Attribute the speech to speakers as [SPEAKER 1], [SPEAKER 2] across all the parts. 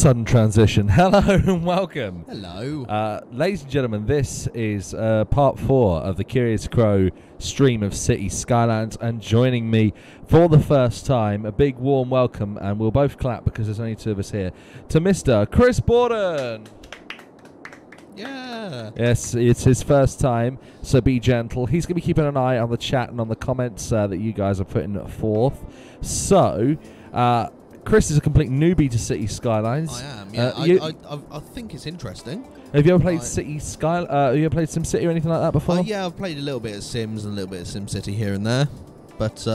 [SPEAKER 1] sudden transition. Hello and welcome.
[SPEAKER 2] Hello.
[SPEAKER 1] Ladies and gentlemen, this is part 4 of the Curious Crow stream of Cities Skylines, and joining me for the first time, a big warm welcome, and we'll both clap because there's only 2 of us here, to Mr. Chris Borden.
[SPEAKER 2] Yeah.
[SPEAKER 1] Yes, it's his first time, so be gentle. He's going to be keeping an eye on the chat and on the comments that you guys are putting forth. So, Chris is a complete newbie to Cities Skylines.
[SPEAKER 2] I am, yeah. I think it's interesting.
[SPEAKER 1] Have you ever played Cities have you ever played SimCity or anything like that before?
[SPEAKER 2] Yeah, I've played a little bit of Sims and a little bit of SimCity here and there, but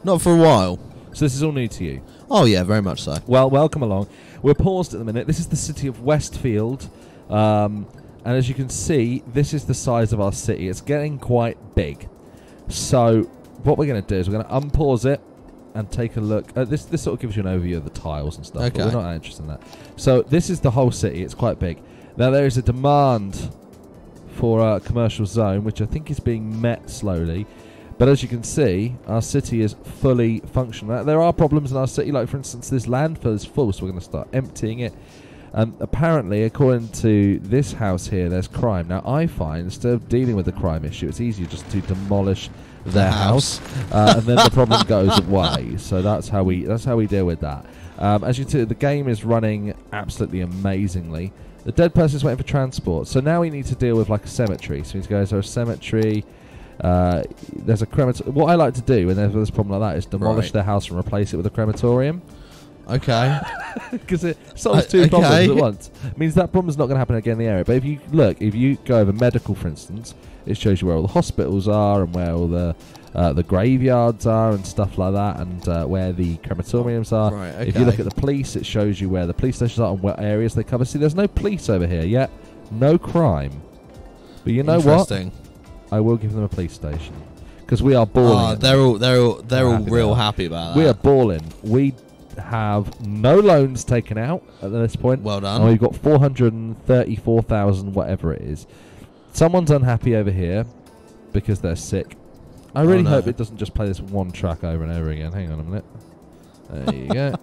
[SPEAKER 2] not for a while.
[SPEAKER 1] So this is all new to you?
[SPEAKER 2] Oh, yeah, very much so.
[SPEAKER 1] Well, welcome along. We're paused at the minute. This is the city of Westfield. And as you can see, this is the size of our city. It's getting quite big. So what we're going to do is we're going to unpause it and take a look. This sort of gives you an overview of the tiles and stuff,
[SPEAKER 2] okay.
[SPEAKER 1] But we're not interested in that. So this is the whole city. It's quite big. Now there is a demand for a commercial zone, which I think is being met slowly. But as you can see, our city is fully functional. Now, there are problems in our city, like for instance, this landfill is full, so we're going to start emptying it. Apparently, according to this house here, there's crime. Now, I find, instead of dealing with the crime issue, it's easier just to demolish their house, and then the problem goes away. So that's how we deal with that. As you can see, the game is running absolutely amazingly. The dead person is waiting for transport. So now we need to deal with like a cemetery. So we need to go, is there a cemetery? There's a crematorium. What I like to do when there's this problem like that is demolish their house and replace it with a crematorium.
[SPEAKER 2] Okay.
[SPEAKER 1] Because it solves 2 problems at once. It means that problem's not going to happen again in the area. But if you go over medical, for instance, it shows you where all the hospitals are and where all the graveyards are and stuff like that, and where the crematoriums are.
[SPEAKER 2] Right, okay.
[SPEAKER 1] If you look at the police, it shows you where the police stations are and what areas they cover. See, there's no police over here yet, no crime. But you know what? I will give them a police station because we are balling.
[SPEAKER 2] They're all real happy about that.
[SPEAKER 1] We are balling. We have no loans taken out at this point.
[SPEAKER 2] Well done.
[SPEAKER 1] And we've got 434,000, whatever it is. Someone's unhappy over here because they're sick. I really hope it doesn't just play this one track over and over again. Hang on a minute. There you go.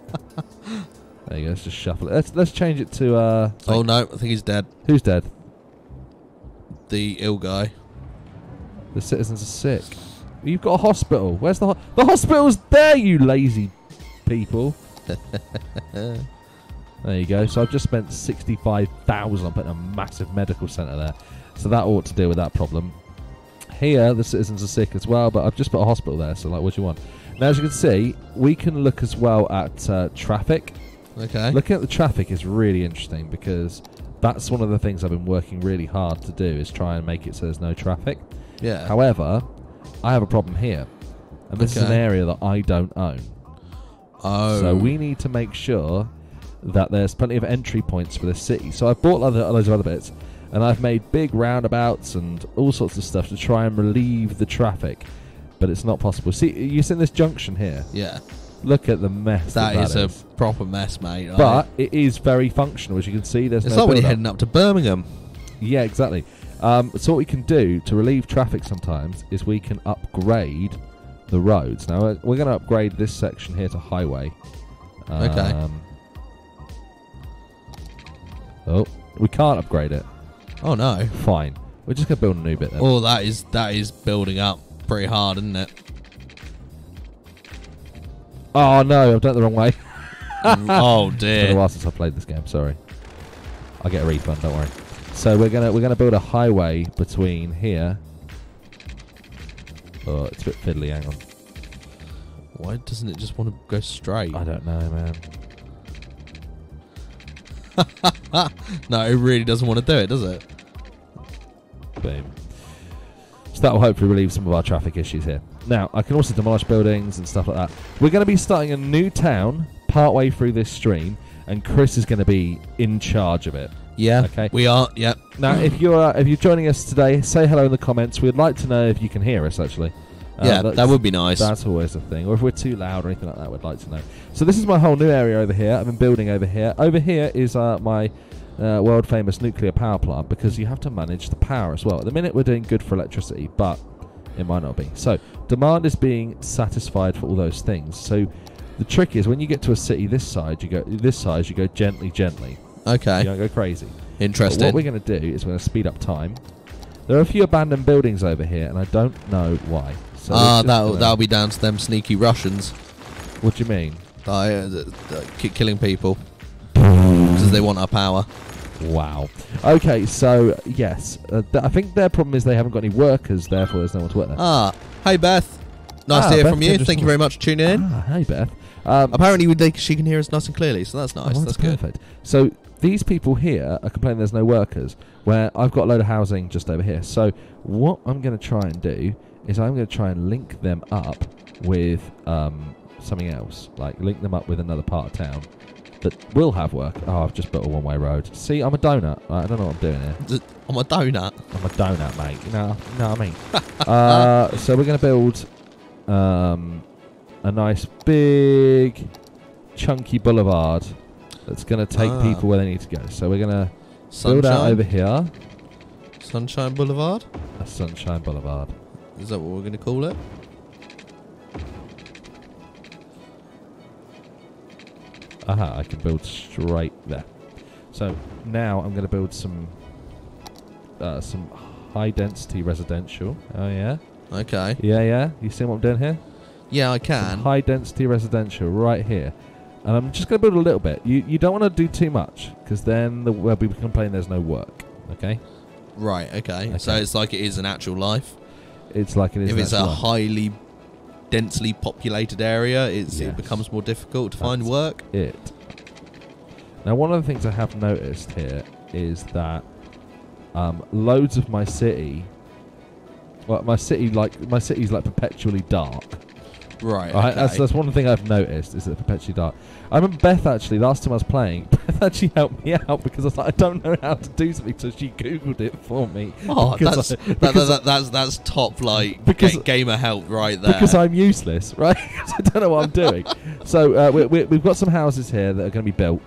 [SPEAKER 1] There you go. Let's just shuffle it. Let's change it to.
[SPEAKER 2] Oh no, I think he's dead.
[SPEAKER 1] Who's dead?
[SPEAKER 2] The ill guy.
[SPEAKER 1] The citizens are sick. You've got a hospital. Where's the hospital's there? You lazy people. There you go. So I've just spent 65,000 on putting a massive medical centre there. So that ought to deal with that problem. Here, the citizens are sick as well, but I've just put a hospital there. So, like, what do you want? Now, as you can see, we can look as well at traffic.
[SPEAKER 2] Okay.
[SPEAKER 1] Looking at the traffic is really interesting because that's one of the things I've been working really hard to do is try and make it so there's no traffic.
[SPEAKER 2] Yeah.
[SPEAKER 1] However, I have a problem here. And this is an area that I don't own.
[SPEAKER 2] Oh.
[SPEAKER 1] So we need to make sure that there's plenty of entry points for the city. So I've bought loads of other bits, and I've made big roundabouts and all sorts of stuff to try and relieve the traffic, but it's not possible. See, you see this junction here?
[SPEAKER 2] Yeah.
[SPEAKER 1] Look at the mess that
[SPEAKER 2] is a proper mess, mate.
[SPEAKER 1] But it is very functional, as you can see. There's
[SPEAKER 2] it's
[SPEAKER 1] no
[SPEAKER 2] like when you're heading up to Birmingham.
[SPEAKER 1] Yeah, exactly. So what we can do to relieve traffic sometimes is we can upgrade the roads. Now we're going to upgrade this section here to highway.
[SPEAKER 2] Okay.
[SPEAKER 1] Oh, we can't upgrade it.
[SPEAKER 2] Oh no.
[SPEAKER 1] Fine. We're just going to build a new bit then.
[SPEAKER 2] Oh, that is building up pretty hard, isn't it?
[SPEAKER 1] Oh no, I've done it the wrong way.
[SPEAKER 2] Oh dear.
[SPEAKER 1] It's been a while since I played this game. Sorry. I'll get a refund. Don't worry. So we're gonna build a highway between here. Oh, it's a bit fiddly. Hang on.
[SPEAKER 2] Why doesn't it just want to go straight?
[SPEAKER 1] I don't know, man.
[SPEAKER 2] No, it really doesn't want to do it, does it?
[SPEAKER 1] Boom. So that will hopefully relieve some of our traffic issues here. Now, I can also demolish buildings and stuff like that. We're going to be starting a new town partway through this stream, and Chris is going to be in charge of it.
[SPEAKER 2] Yeah,
[SPEAKER 1] okay.
[SPEAKER 2] We are. Yep.
[SPEAKER 1] Now, if you're joining us today, say hello in the comments. We'd like to know if you can hear us. Actually,
[SPEAKER 2] yeah, that would be nice.
[SPEAKER 1] That's always a thing. Or if we're too loud or anything like that, we'd like to know. So this is my whole new area over here. I've been building over here. Over here is my world famous nuclear power plant, because you have to manage the power as well. At the minute, we're doing good for electricity, but it might not be. So demand is being satisfied for all those things. So The trick is when you get to a city this size, you go gently, gently.
[SPEAKER 2] Okay.
[SPEAKER 1] You don't go crazy.
[SPEAKER 2] Interesting.
[SPEAKER 1] But what we're going to do is we're going to speed up time. There are a few abandoned buildings over here, and I don't know why. So
[SPEAKER 2] that'll be down to them sneaky Russians.
[SPEAKER 1] What do you mean?
[SPEAKER 2] Killing people because they want our power.
[SPEAKER 1] Wow. Okay, so yes, I think their problem is they haven't got any workers, therefore there's no one to work there.
[SPEAKER 2] Hey Beth. Nice to hear
[SPEAKER 1] Beth
[SPEAKER 2] from you. Thank you very much for tuning in.
[SPEAKER 1] Hey Beth.
[SPEAKER 2] Apparently she can hear us nice and clearly, so that's nice. That's good.
[SPEAKER 1] Perfect. So these people here are complaining there's no workers, where I've got a load of housing just over here. So what I'm going to try and do is I'm going to try and link them up with something else, like link them up with another part of town that will have work. Oh, I've just built a one-way road. See, I'm a donut. I don't know what I'm doing here.
[SPEAKER 2] I'm a donut.
[SPEAKER 1] I'm a donut, mate. You know what I mean? So we're going to build a nice big chunky boulevard that's going to take people where they need to go. So we're going to build out over here.
[SPEAKER 2] Sunshine Boulevard?
[SPEAKER 1] A Sunshine Boulevard.
[SPEAKER 2] Is that what we're going to call it?
[SPEAKER 1] Aha, I can build straight there. So now I'm going to build some high density residential. Oh yeah?
[SPEAKER 2] Okay.
[SPEAKER 1] Yeah. You see what I'm doing here?
[SPEAKER 2] Yeah, I can.
[SPEAKER 1] Some high density residential right here. And I'm just going to build a little bit. You don't want to do too much, because then we'll be complaining there's no work. Okay?
[SPEAKER 2] Right, okay. So it's like it is an actual life.
[SPEAKER 1] It's like it is.
[SPEAKER 2] If it's a highly densely populated area,
[SPEAKER 1] Yes.
[SPEAKER 2] it becomes more difficult to find work.
[SPEAKER 1] Now, one of the things I have noticed here is that loads of my city, my city's like perpetually dark.
[SPEAKER 2] Right. Okay.
[SPEAKER 1] That's one thing I've noticed, is that perpetually dark. I remember Beth actually, last time I was playing, Beth actually helped me out because I was like, I don't know how to do something, so she googled it for me.
[SPEAKER 2] Oh, that's top gamer help right there.
[SPEAKER 1] Because I'm useless, right? I don't know what I'm doing. So we've got some houses here that are going to be built.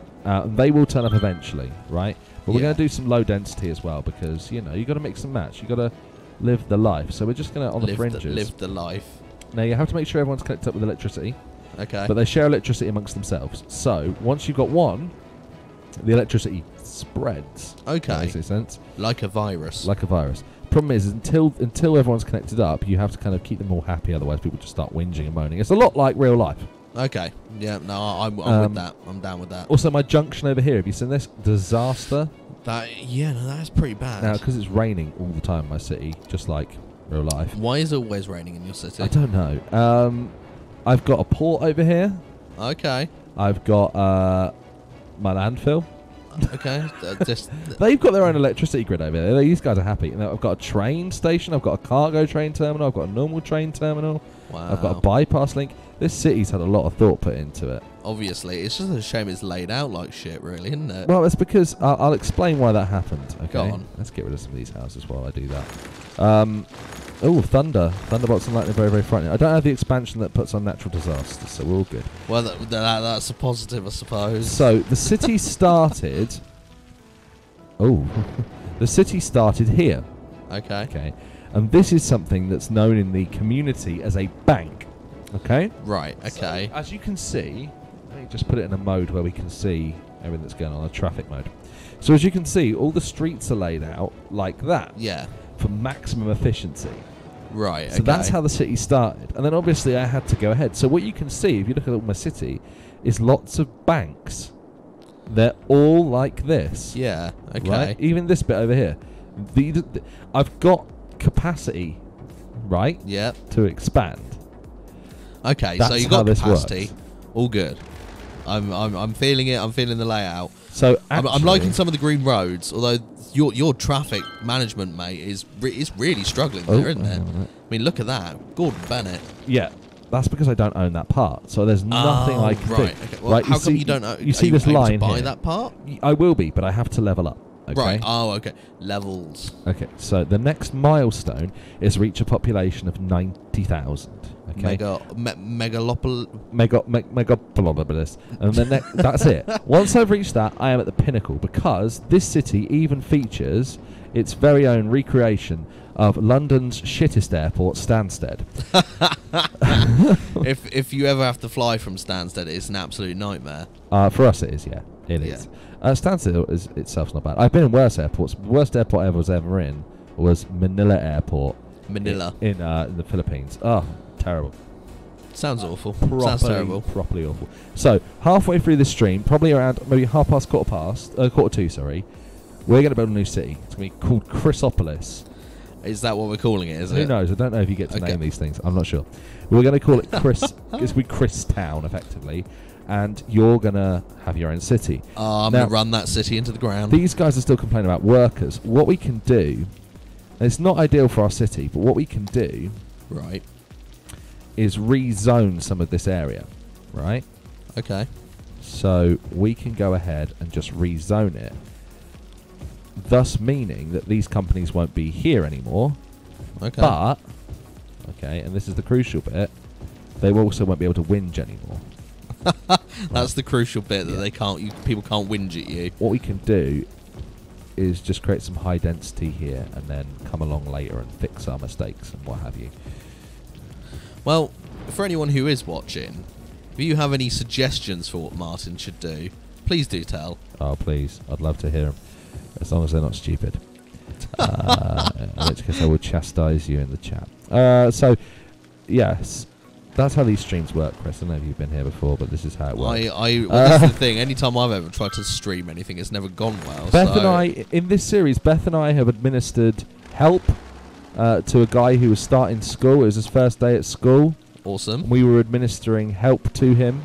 [SPEAKER 1] They will turn up eventually, right? But we're going to do some low density as well, because you got to mix and match. You got to live the life. So we're just going to on the fringes.
[SPEAKER 2] Live the life.
[SPEAKER 1] Now you have to make sure everyone's connected up with electricity.
[SPEAKER 2] Okay.
[SPEAKER 1] But they share electricity amongst themselves. So once you've got one, the electricity spreads.
[SPEAKER 2] Okay.
[SPEAKER 1] Makes any sense?
[SPEAKER 2] Like a virus.
[SPEAKER 1] Like a virus. Problem is, until everyone's connected up, you have to kind of keep them all happy. Otherwise, people just start whinging and moaning. It's a lot like real life.
[SPEAKER 2] Okay. Yeah. No, I'm with that. I'm down with that.
[SPEAKER 1] Also, my junction over here. Have you seen this? Disaster.
[SPEAKER 2] That's pretty bad.
[SPEAKER 1] Now, because it's raining all the time in my city, just like real life.
[SPEAKER 2] Why is it always raining in your city?
[SPEAKER 1] I don't know. I've got a port over here.
[SPEAKER 2] Okay.
[SPEAKER 1] I've got my landfill.
[SPEAKER 2] Okay.
[SPEAKER 1] They've got their own electricity grid over there. These guys are happy. And I've got a train station. I've got a cargo train terminal. I've got a normal train terminal.
[SPEAKER 2] Wow.
[SPEAKER 1] I've got a bypass link. This city's had a lot of thought put into it.
[SPEAKER 2] Obviously. It's just a shame it's laid out like shit, really, isn't it?
[SPEAKER 1] Well, it's because I'll explain why that happened. Okay.
[SPEAKER 2] Go on.
[SPEAKER 1] Let's get rid of some of these houses while I do that. Thunder. Thunderbolts and lightning are very, very frightening. I don't have the expansion that puts on natural disasters, so we're all good.
[SPEAKER 2] Well, that's a positive, I suppose.
[SPEAKER 1] So, the city started... the city started here.
[SPEAKER 2] Okay.
[SPEAKER 1] And this is something that's known in the community as a bank. Okay?
[SPEAKER 2] Right, okay.
[SPEAKER 1] So, as you can see... Let me just put it in a mode where we can see everything that's going on, a traffic mode. So, as you can see, all the streets are laid out like that.
[SPEAKER 2] Yeah.
[SPEAKER 1] For maximum efficiency.
[SPEAKER 2] Right,
[SPEAKER 1] So that's how the city started. And then obviously I had to go ahead. So what you can see, if you look at my city, is lots of banks. They're all like this.
[SPEAKER 2] Yeah, okay.
[SPEAKER 1] Right? Even this bit over here. I've got capacity, right?
[SPEAKER 2] Yeah.
[SPEAKER 1] To expand.
[SPEAKER 2] Okay,
[SPEAKER 1] That's
[SPEAKER 2] so you
[SPEAKER 1] how
[SPEAKER 2] got
[SPEAKER 1] this
[SPEAKER 2] capacity.
[SPEAKER 1] works.
[SPEAKER 2] All good. I'm feeling it. I'm feeling the layout.
[SPEAKER 1] So
[SPEAKER 2] I'm liking some of the green roads, although your traffic management, mate, is really struggling there, isn't it? I mean, look at that, Gordon Bennett.
[SPEAKER 1] Yeah, that's because I don't own that part, so there's nothing I can do.
[SPEAKER 2] Okay. Well, how come you don't own?
[SPEAKER 1] You see this line
[SPEAKER 2] to buy
[SPEAKER 1] here?
[SPEAKER 2] that part?
[SPEAKER 1] I will be, but I have to level up. Okay?
[SPEAKER 2] Right. Oh, okay. Levels.
[SPEAKER 1] Okay, so the next milestone is reach a population of 90,000. Okay. Megalopolis. And then that's it. Once I've reached that, I am at the pinnacle, because this city even features its very own recreation of London's shittest airport, Stansted.
[SPEAKER 2] If you ever have to fly from Stansted, it's an absolute nightmare.
[SPEAKER 1] For us, it is. Yeah, it is. Stansted itself's not bad. I've been in worse airports. The worst airport I was ever in was Manila Airport.
[SPEAKER 2] Manila
[SPEAKER 1] in the Philippines. Oh, terrible.
[SPEAKER 2] Sounds awful. Sounds terrible.
[SPEAKER 1] Properly awful. So halfway through the stream, probably around maybe quarter two. Sorry, we're going to build a new city. It's going to be called Chrysopolis.
[SPEAKER 2] Is that what we're calling it?
[SPEAKER 1] Who knows? I don't know if you get to name these things. I'm not sure. We're going to call it Chris. It's going to be Chris Town, effectively, and you're going to have your own city.
[SPEAKER 2] I'm going to run that city into the ground.
[SPEAKER 1] These guys are still complaining about workers. What we can do, and it's not ideal for our city, but what we can do,
[SPEAKER 2] right,
[SPEAKER 1] is rezone some of this area, right?
[SPEAKER 2] Okay.
[SPEAKER 1] So we can go ahead and just rezone it, thus meaning that these companies won't be here anymore.
[SPEAKER 2] Okay.
[SPEAKER 1] But, okay, and this is the crucial bit, they also won't be able to whinge anymore.
[SPEAKER 2] That's the crucial bit, that people can't whinge at you.
[SPEAKER 1] What we can do is just create some high density here and then come along later and fix our mistakes and what have you.
[SPEAKER 2] Well, for anyone who is watching, if you have any suggestions for what Martin should do, please do tell.
[SPEAKER 1] Oh, please. I'd love to hear them. As long as they're not stupid. In which case I will chastise you in the chat. So, yes. That's how these streams work, Chris. I don't know if you've been here before, but this is how it works.
[SPEAKER 2] Well, that's the thing. Anytime I've ever tried to stream anything, it's never gone well.
[SPEAKER 1] Beth and I, in this series, Beth and I have administered help to a guy who was starting school. It was his first day at school.
[SPEAKER 2] Awesome.
[SPEAKER 1] We were administering help to him.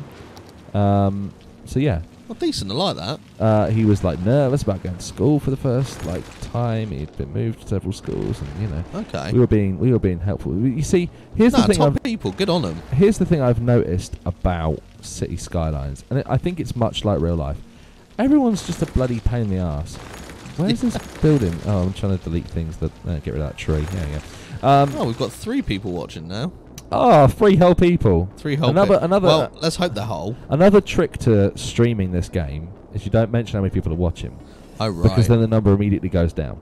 [SPEAKER 1] So yeah.
[SPEAKER 2] Well, decent. I like that.
[SPEAKER 1] He was like nervous about going to school for the first time. He'd been moved to several schools, and
[SPEAKER 2] Okay.
[SPEAKER 1] we were being helpful. You see, here's the thing.
[SPEAKER 2] Top people, good on them.
[SPEAKER 1] Here's the thing I've noticed about Cities Skylines, and I think it's much like real life. Everyone's just a bloody pain in the arse. Where's this building? Oh, I'm trying to delete things that get rid of that tree. Yeah.
[SPEAKER 2] We've got 3 people watching now.
[SPEAKER 1] Oh, 3 whole people.
[SPEAKER 2] 3 whole
[SPEAKER 1] another.
[SPEAKER 2] Well, let's hope they're whole.
[SPEAKER 1] Another trick to streaming this game is you don't mention how many people are watching.
[SPEAKER 2] Oh, right.
[SPEAKER 1] Because then the number immediately goes down.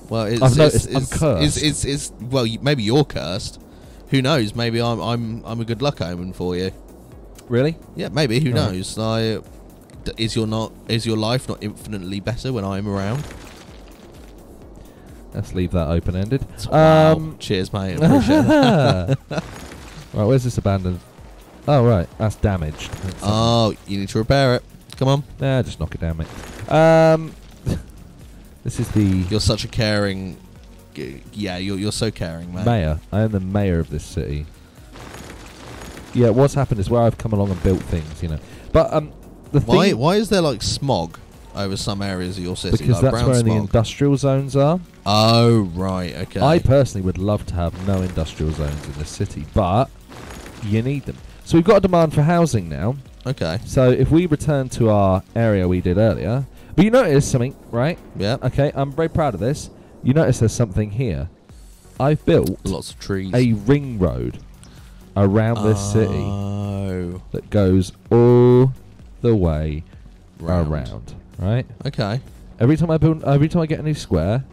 [SPEAKER 2] Well,
[SPEAKER 1] I've noticed. I'm cursed.
[SPEAKER 2] Maybe you're cursed. Who knows? Maybe I'm a good luck omen for you.
[SPEAKER 1] Really?
[SPEAKER 2] Yeah, maybe. Who knows? Is your life not infinitely better when I'm around?
[SPEAKER 1] Let's leave that open-ended.
[SPEAKER 2] Wow. Cheers, mate. Appreciate that.
[SPEAKER 1] Right, where's this abandoned? Oh, right. That's damaged.
[SPEAKER 2] You need to repair it. Come on.
[SPEAKER 1] Nah, just knock it down, mate. This is the...
[SPEAKER 2] You're such a caring... Yeah, you're so caring, man.
[SPEAKER 1] Mayor. I am the mayor of this city. Yeah, what's happened is where I've come along and built things, But,
[SPEAKER 2] why is there, like, smog over some areas of your city?
[SPEAKER 1] Because
[SPEAKER 2] like
[SPEAKER 1] that's where the industrial zones are.
[SPEAKER 2] Oh, right, okay.
[SPEAKER 1] I personally would love to have no industrial zones in the city, but you need them. So we've got a demand for housing now.
[SPEAKER 2] Okay.
[SPEAKER 1] So if we return to our area we did earlier, but you notice something, right?
[SPEAKER 2] Yeah.
[SPEAKER 1] Okay, I'm very proud of this. You notice there's something here. I've built
[SPEAKER 2] lots of trees.
[SPEAKER 1] A ring road around this city that goes all the way around. Right?
[SPEAKER 2] Okay.
[SPEAKER 1] Every time I get a new square,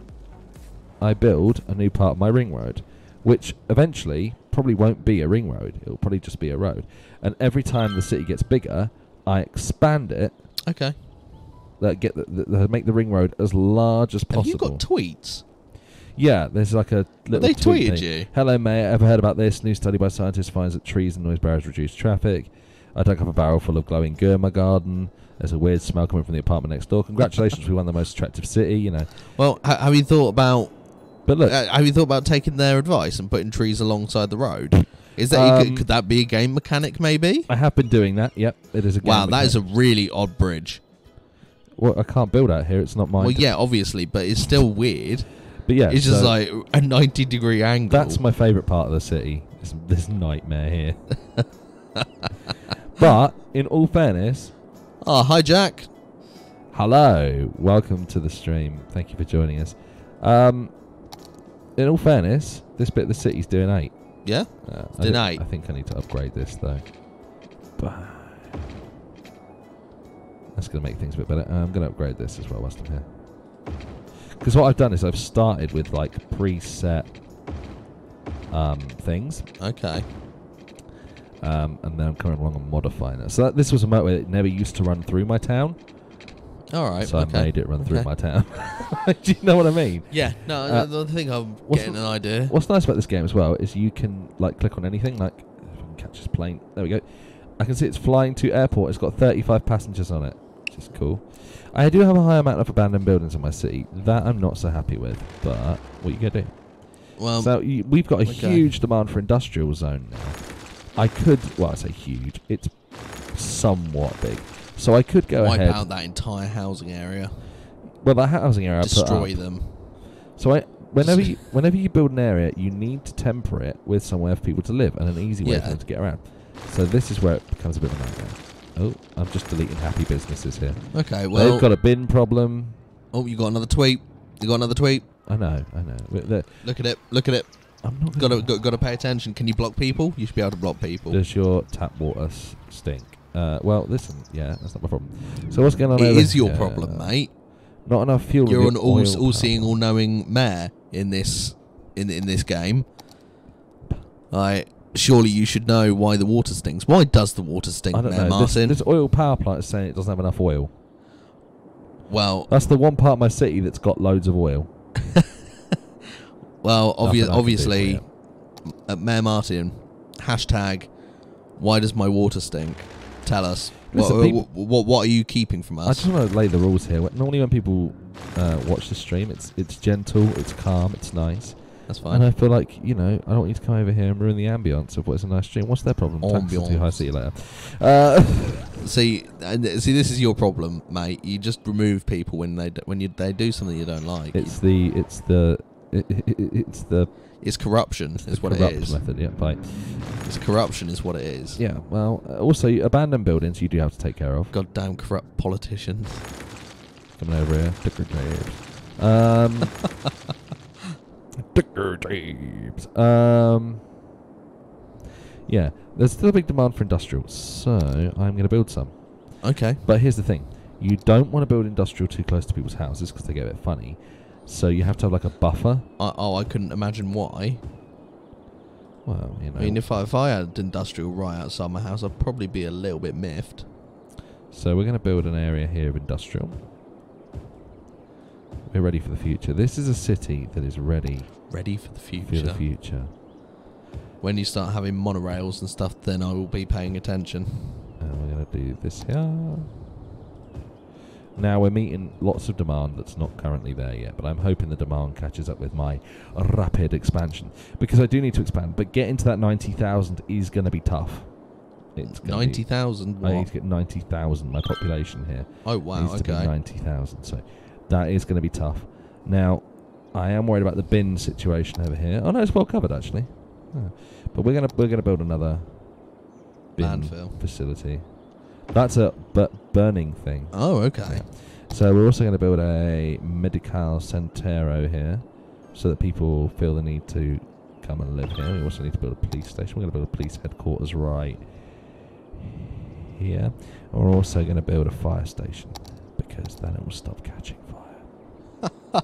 [SPEAKER 1] I build a new part of my ring road, which eventually probably won't be a ring road. It'll probably just be a road. And every time the city gets bigger, I expand it.
[SPEAKER 2] Okay.
[SPEAKER 1] That make the ring road as large as possible.
[SPEAKER 2] Have you got tweets?
[SPEAKER 1] Yeah, there's like a little
[SPEAKER 2] they
[SPEAKER 1] tweet
[SPEAKER 2] tweeted
[SPEAKER 1] thing.
[SPEAKER 2] you.
[SPEAKER 1] Hello, mate. Ever heard about this? New study by scientists finds that trees and noise barriers reduce traffic. I dug up a barrel full of glowing goo in my garden. There's a weird smell coming from the apartment next door. Congratulations, we won the most attractive city.
[SPEAKER 2] Well, have you thought about?
[SPEAKER 1] But look,
[SPEAKER 2] have you thought about taking their advice and putting trees alongside the road? Is that could that be a game mechanic? Maybe.
[SPEAKER 1] I have been doing that. Yep, it is a game.
[SPEAKER 2] Wow,
[SPEAKER 1] mechanic.
[SPEAKER 2] That is a really odd bridge.
[SPEAKER 1] Well, I can't build out here. It's not mine.
[SPEAKER 2] Well, yeah, obviously, but it's still weird.
[SPEAKER 1] But yeah,
[SPEAKER 2] it's just like a 90-degree angle.
[SPEAKER 1] That's my favourite part of the city. This nightmare here. But in all fairness,
[SPEAKER 2] hi Jack.
[SPEAKER 1] Hello, welcome to the stream. Thank you for joining us. In all fairness, this bit of the city's doing 8.
[SPEAKER 2] Yeah, doing 8.
[SPEAKER 1] I think I need to upgrade this though. But that's going to make things a bit better. I'm going to upgrade this as well whilst I'm here. Because what I've done is I've started with like preset things.
[SPEAKER 2] Okay.
[SPEAKER 1] And then I'm coming along and modifying it. So this was a motorway that never used to run through my town.
[SPEAKER 2] All right.
[SPEAKER 1] So
[SPEAKER 2] okay.
[SPEAKER 1] I made it run through my town. Do you know what I mean?
[SPEAKER 2] Yeah. No, I think I'm getting an idea.
[SPEAKER 1] What's nice about this game as well is you can like click on anything. Like if I can catch this plane. There we go. I can see it's flying to airport. It's got 35 passengers on it, which is cool. I do have a high amount of abandoned buildings in my city. That I'm not so happy with. But what are you gonna do?
[SPEAKER 2] Well,
[SPEAKER 1] so we've got a huge demand for industrial zone now. I could, well, I say huge. It's somewhat big. So I could go ahead.
[SPEAKER 2] Wipe out that entire housing area.
[SPEAKER 1] Well, that housing area.
[SPEAKER 2] Destroy them.
[SPEAKER 1] So whenever you build an area, you need to temper it with somewhere for people to live and an easy way for them to get around. So this is where it becomes a bit of a nightmare. Oh, I'm just deleting happy businesses here.
[SPEAKER 2] Okay, well,
[SPEAKER 1] they've got a bin problem.
[SPEAKER 2] Oh, you got another tweet. You got another tweet.
[SPEAKER 1] I know.
[SPEAKER 2] Look at it. Look at it. I'm not got to pay attention. Can you block people? You should be able to block people.
[SPEAKER 1] Does your tap water stink? Well, listen, yeah, that's not my problem. So what's going on?
[SPEAKER 2] It is your problem, mate.
[SPEAKER 1] Not enough fuel.
[SPEAKER 2] You're an all-seeing, all-knowing mayor in this game. Surely you should know why the water stinks. Why does the water stink, Mayor Martin?
[SPEAKER 1] This oil power plant is saying it doesn't have enough oil.
[SPEAKER 2] Well,
[SPEAKER 1] that's the one part of my city that's got loads of oil.
[SPEAKER 2] Well, obviously, Mayor Martin, hashtag, why does my water stink? Tell us.
[SPEAKER 1] Listen,
[SPEAKER 2] what are you keeping from us?
[SPEAKER 1] I just want to lay the rules here. Normally when people watch the stream, it's gentle, it's calm, it's nice.
[SPEAKER 2] That's fine.
[SPEAKER 1] And I feel like, I don't want you to come over here and ruin the ambience of what's a nice stream. What's their problem? Taxes too high. See you later.
[SPEAKER 2] See, this is your problem, mate. You just remove people when they do something you don't like. It's corruption, is what it is.
[SPEAKER 1] Method, yeah, right.
[SPEAKER 2] It's corruption, is what it is.
[SPEAKER 1] Yeah. Well, also abandoned buildings you do have to take care of.
[SPEAKER 2] Goddamn corrupt politicians.
[SPEAKER 1] Coming over here, Dicker Japes. Yeah, there's still a big demand for industrial, so I'm going to build some.
[SPEAKER 2] Okay.
[SPEAKER 1] But here's the thing: you don't want to build industrial too close to people's houses because they get a bit funny. So you have to have like a buffer.
[SPEAKER 2] I couldn't imagine why.
[SPEAKER 1] Well,
[SPEAKER 2] I mean, if I had industrial right outside my house, I'd probably be a little bit miffed.
[SPEAKER 1] So we're going to build an area here of industrial. We're ready for the future. This is a city that is ready.
[SPEAKER 2] Ready for the future.
[SPEAKER 1] For the future.
[SPEAKER 2] When you start having monorails and stuff, then I will be paying attention.
[SPEAKER 1] And we're going to do this here. Now we're meeting lots of demand that's not currently there yet, but I'm hoping the demand catches up with my rapid expansion because I do need to expand. But getting to that 90,000 is going to be tough. It's
[SPEAKER 2] 90,000.
[SPEAKER 1] I need to get 90,000. My population here.
[SPEAKER 2] Oh wow!
[SPEAKER 1] Needs to be 90,000. So that is going to be tough. Now I am worried about the bin situation over here. Oh no, it's well covered actually. Oh. But we're gonna build another bin facility. That's a burning thing.
[SPEAKER 2] Oh, okay.
[SPEAKER 1] Yeah. So we're also going to build a medical centero here, so that people feel the need to come and live here. We also need to build a police station. We're going to build a police headquarters right here. And we're also going to build a fire station because then it will stop catching fire.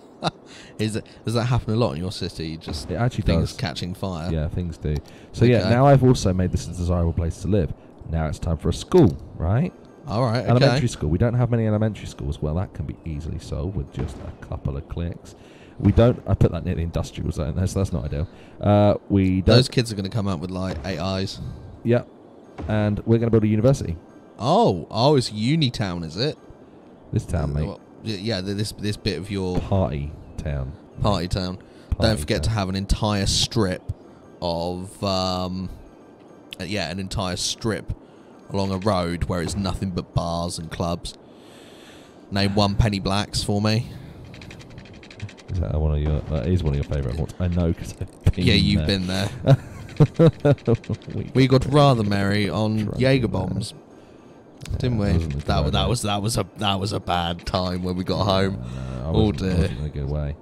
[SPEAKER 2] Does that happen a lot in your city? Just
[SPEAKER 1] it actually
[SPEAKER 2] things
[SPEAKER 1] does.
[SPEAKER 2] Catching fire.
[SPEAKER 1] Yeah, things do. So yeah, now I've also made this a desirable place to live. Now it's time for a school, right?
[SPEAKER 2] All right, okay.
[SPEAKER 1] Elementary school. We don't have many elementary schools. Well, that can be easily solved with just a couple of clicks. We don't... I put that near the industrial zone there, so that's not ideal. We don't...
[SPEAKER 2] Those kids are going to come up with, like, 8 eyes.
[SPEAKER 1] Yeah. And we're going to build a university.
[SPEAKER 2] Oh, it's uni town, is it?
[SPEAKER 1] This town, mate.
[SPEAKER 2] Well, yeah, this bit of your...
[SPEAKER 1] Party town.
[SPEAKER 2] Don't forget to have an entire strip of... an entire strip along a road where it's nothing but bars and clubs. Name one Penny Blacks for me.
[SPEAKER 1] Is that one of your? That is one of your favourite ones. I know because I've been.
[SPEAKER 2] Yeah, you've been there. we got rather merry on Jaeger bombs, didn't we? That was a bad time when we got home.
[SPEAKER 1] Oh dear. I wasn't in a good way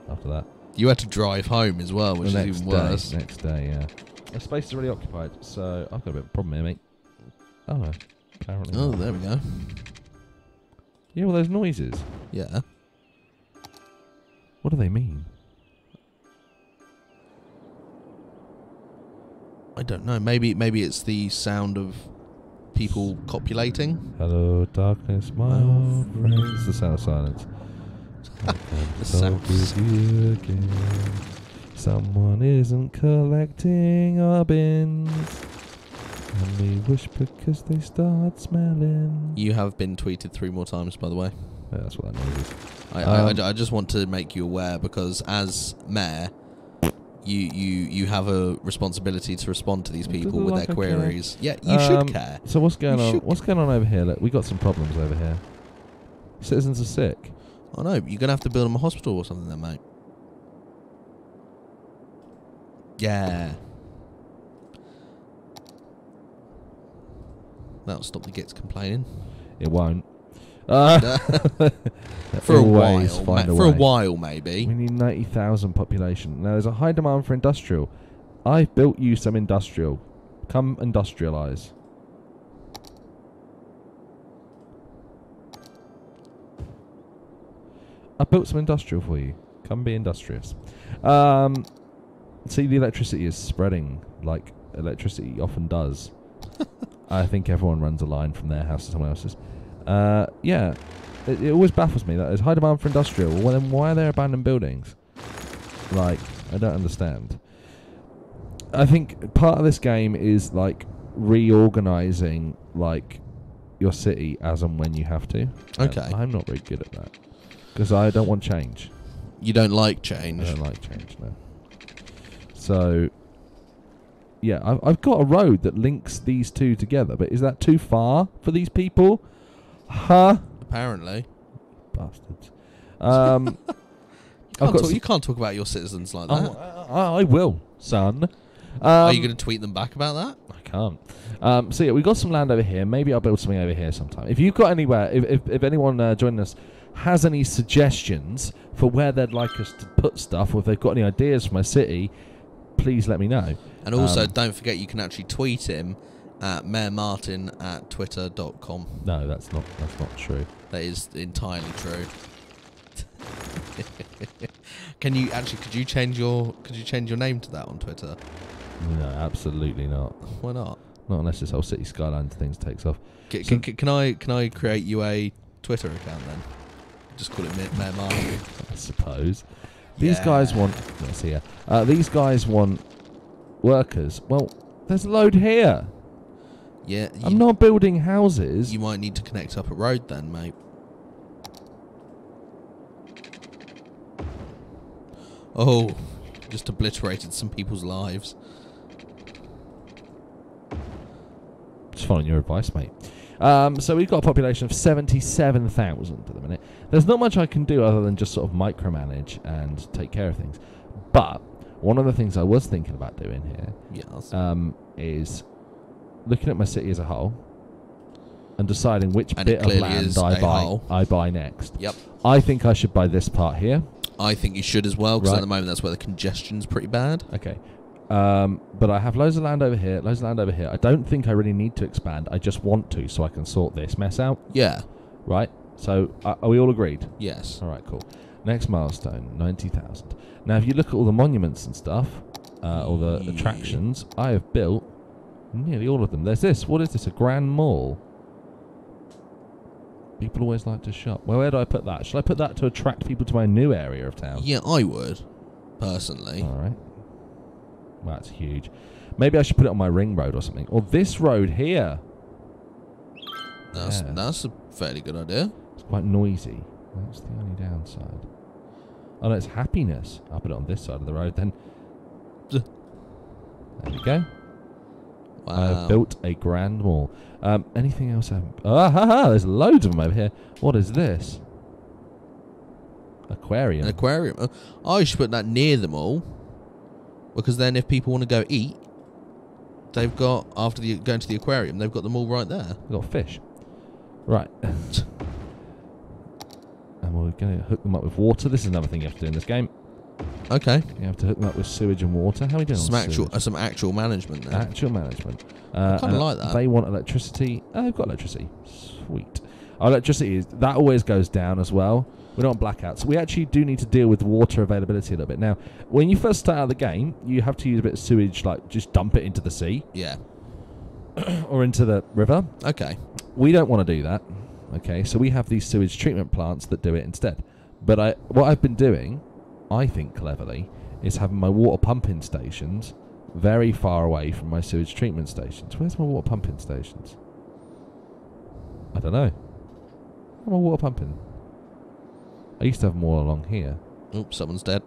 [SPEAKER 1] after that.
[SPEAKER 2] You had to drive home as well, which is even worse.
[SPEAKER 1] Next day, yeah. The space is already occupied, so I've got a bit of a problem here, mate. Oh no, apparently.
[SPEAKER 2] Oh,
[SPEAKER 1] not.
[SPEAKER 2] there we go.
[SPEAKER 1] Yeah, well, those noises.
[SPEAKER 2] Yeah.
[SPEAKER 1] What do they mean?
[SPEAKER 2] I don't know. Maybe it's the sound of people copulating.
[SPEAKER 1] Hello, darkness, my old friend. It's the sound of silence.
[SPEAKER 2] The sound.
[SPEAKER 1] With you again. Someone isn't collecting our bins, and we wish because they start smelling.
[SPEAKER 2] You have been tweeted 3 more times, by the way.
[SPEAKER 1] Yeah, that's what that noise is.
[SPEAKER 2] I just want to make you aware, because as mayor, you have a responsibility to respond to these people with their queries. Yeah, you should care.
[SPEAKER 1] So what's going on? What's going on over here? Look, we got some problems over here. Citizens are sick.
[SPEAKER 2] Oh no, you're gonna have to build them a hospital or something, then, mate. Yeah. That'll stop the gits complaining.
[SPEAKER 1] It won't.
[SPEAKER 2] For a while, maybe.
[SPEAKER 1] We need 90,000 population. Now, there's a high demand for industrial. I've built you some industrial. Come industrialise. I built some industrial for you. Come be industrious. See, the electricity is spreading like electricity often does. I think everyone runs a line from their house to someone else's. Yeah, it always baffles me that there's high demand for industrial. Well, then why are there abandoned buildings? Like, I don't understand. I think part of this game is like reorganizing like your city as and when you have to.
[SPEAKER 2] Okay.
[SPEAKER 1] I'm not very good at that because I don't want change.
[SPEAKER 2] You don't like change?
[SPEAKER 1] I don't like change, no. So, yeah, I've got a road that links these two together, but is that too far for these people? Huh?
[SPEAKER 2] Apparently.
[SPEAKER 1] Bastards.
[SPEAKER 2] You can't talk about your citizens like that.
[SPEAKER 1] I will, son.
[SPEAKER 2] Are you going to tweet them back about that?
[SPEAKER 1] I can't. So yeah, we've got some land over here. Maybe I'll build something over here sometime. If you've got anywhere, if anyone joining us has any suggestions for where they'd like us to put stuff, or if they've got any ideas for my city, please let me know.
[SPEAKER 2] And also, don't forget you can actually tweet him at mayormartin@twitter.com.
[SPEAKER 1] No, that's not true.
[SPEAKER 2] That is entirely true. Could you change your name to that on Twitter?
[SPEAKER 1] No, absolutely not.
[SPEAKER 2] Why not?
[SPEAKER 1] Not unless this whole Cities Skylines thing takes off.
[SPEAKER 2] Can I create you a Twitter account then? Just call it Mayor Martin.
[SPEAKER 1] I suppose. These guys want. Let's see here. These guys want workers. Well, there's a load here.
[SPEAKER 2] Yeah.
[SPEAKER 1] I'm not building houses.
[SPEAKER 2] You might need to connect up a road then, mate. Oh, just obliterated some people's lives.
[SPEAKER 1] Just following your advice, mate. So we've got a population of 77,000 at the minute. There's not much I can do other than just sort of micromanage and take care of things. But one of the things I was thinking about doing here is looking at my city as a whole and deciding which bit of land I buy next.
[SPEAKER 2] Yep.
[SPEAKER 1] I think I should buy this part here.
[SPEAKER 2] I think you should as well, because at the moment that's where the congestion's pretty bad.
[SPEAKER 1] Okay. But I have loads of land over here, loads of land over here. I don't think I really need to expand. I just want to, so I can sort this mess out.
[SPEAKER 2] Yeah.
[SPEAKER 1] Right? So, are we all agreed?
[SPEAKER 2] Yes.
[SPEAKER 1] All right, cool. Next milestone, 90,000. Now, if you look at all the monuments and stuff, all the attractions, I have built nearly all of them. There's this. What is this? A grand mall? People always like to shop. Well, where do I put that? Should I put that to attract people to my new area of town?
[SPEAKER 2] Yeah, I would, personally.
[SPEAKER 1] All right. Well, that's huge. Maybe I should put it on my ring road or something. Or this road here.
[SPEAKER 2] That's a fairly good idea.
[SPEAKER 1] It's quite noisy. That's the only downside. Oh, no, it's happiness. I'll put it on this side of the road then. There we go.
[SPEAKER 2] Wow.
[SPEAKER 1] I've built a grand mall. Anything else? There's loads of them over here. What is this? Aquarium.
[SPEAKER 2] An aquarium. I should put that near them all, because then if people want to go eat, they've got, after going to the aquarium, they've got them all right there.
[SPEAKER 1] We've got fish. Right. And we're going to hook them up with water. This is another thing you have to do in this game.
[SPEAKER 2] Okay.
[SPEAKER 1] You have to hook them up with sewage and water. How are we doing
[SPEAKER 2] some actual management there.
[SPEAKER 1] Actual management.
[SPEAKER 2] I kind of like that.
[SPEAKER 1] They want electricity. I've got electricity. Sweet. Our electricity, that always goes down as well. We're not on blackouts. We actually do need to deal with water availability a little bit. Now, when you first start out the game, you have to use a bit of sewage, like just dump it into the sea.
[SPEAKER 2] Yeah.
[SPEAKER 1] Or into the river.
[SPEAKER 2] Okay.
[SPEAKER 1] We don't want to do that. Okay, so we have these sewage treatment plants that do it instead. But what I've been doing, I think cleverly, is having my water pumping stations very far away from my sewage treatment stations. Where's my water pumping stations? I don't know. Where's my water pumping? I used to have them all along here.
[SPEAKER 2] Oops, someone's dead.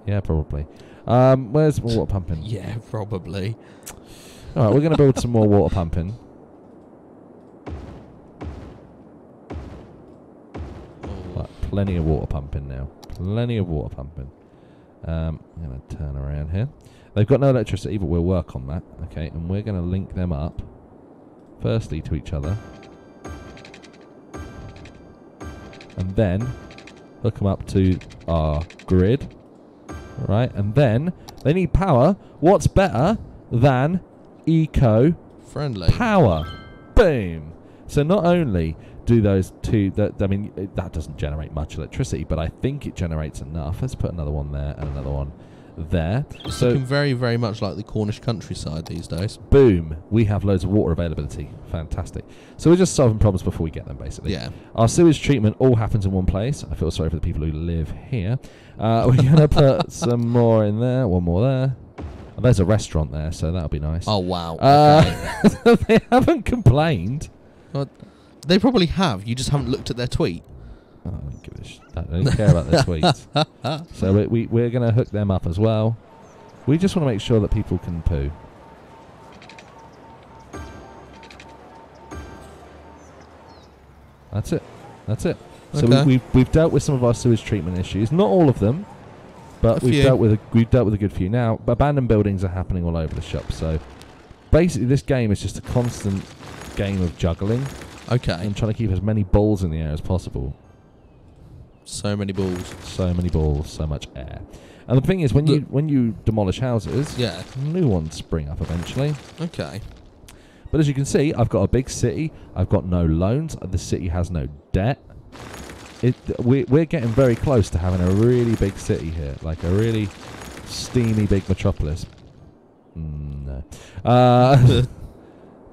[SPEAKER 1] Yeah, probably. Where's my water pumping?
[SPEAKER 2] Yeah, probably.
[SPEAKER 1] All right, we're going to build some more water pumping. Right, plenty of water pumping now. Plenty of water pumping. I'm going to turn around here. They've got no electricity, but we'll work on that. Okay, and we're going to link them up, firstly to each other, and then hook them up to our grid. Right, and then they need power. What's better than eco-friendly power? Boom. So not only do those two, that doesn't generate much electricity, but I think it generates enough. Let's put another one there and another one there.
[SPEAKER 2] It's looking very, very much like the Cornish countryside these days.
[SPEAKER 1] Boom. We have loads of water availability. Fantastic. So we're just solving problems before we get them, basically.
[SPEAKER 2] Yeah.
[SPEAKER 1] Our sewage treatment all happens in one place. I feel sorry for the people who live here. We're going to put some more in there. One more there. Oh, there's a restaurant there, so that'll be nice.
[SPEAKER 2] Oh, wow. Okay.
[SPEAKER 1] They haven't complained.
[SPEAKER 2] Well, they probably have. You just haven't looked at their tweet.
[SPEAKER 1] Oh, I don't give a I don't care about their tweets. So we're going to hook them up as well. We just want to make sure that people can poo. That's it. That's it. So
[SPEAKER 2] Okay.
[SPEAKER 1] we've dealt with some of our sewage treatment issues. Not all of them, but we've dealt with a good few. Now, abandoned buildings are happening all over the shop. So basically, this game is just a constant game of juggling.
[SPEAKER 2] Okay.
[SPEAKER 1] And trying to keep as many balls in the air as possible.
[SPEAKER 2] So many balls.
[SPEAKER 1] So many balls, so much air. And the thing is, when you demolish houses,
[SPEAKER 2] yeah,
[SPEAKER 1] new ones spring up eventually.
[SPEAKER 2] Okay.
[SPEAKER 1] But as you can see, I've got a big city. I've got no loans. The city has no debt. We're getting very close to having a really big city here, like a really steamy big metropolis. No.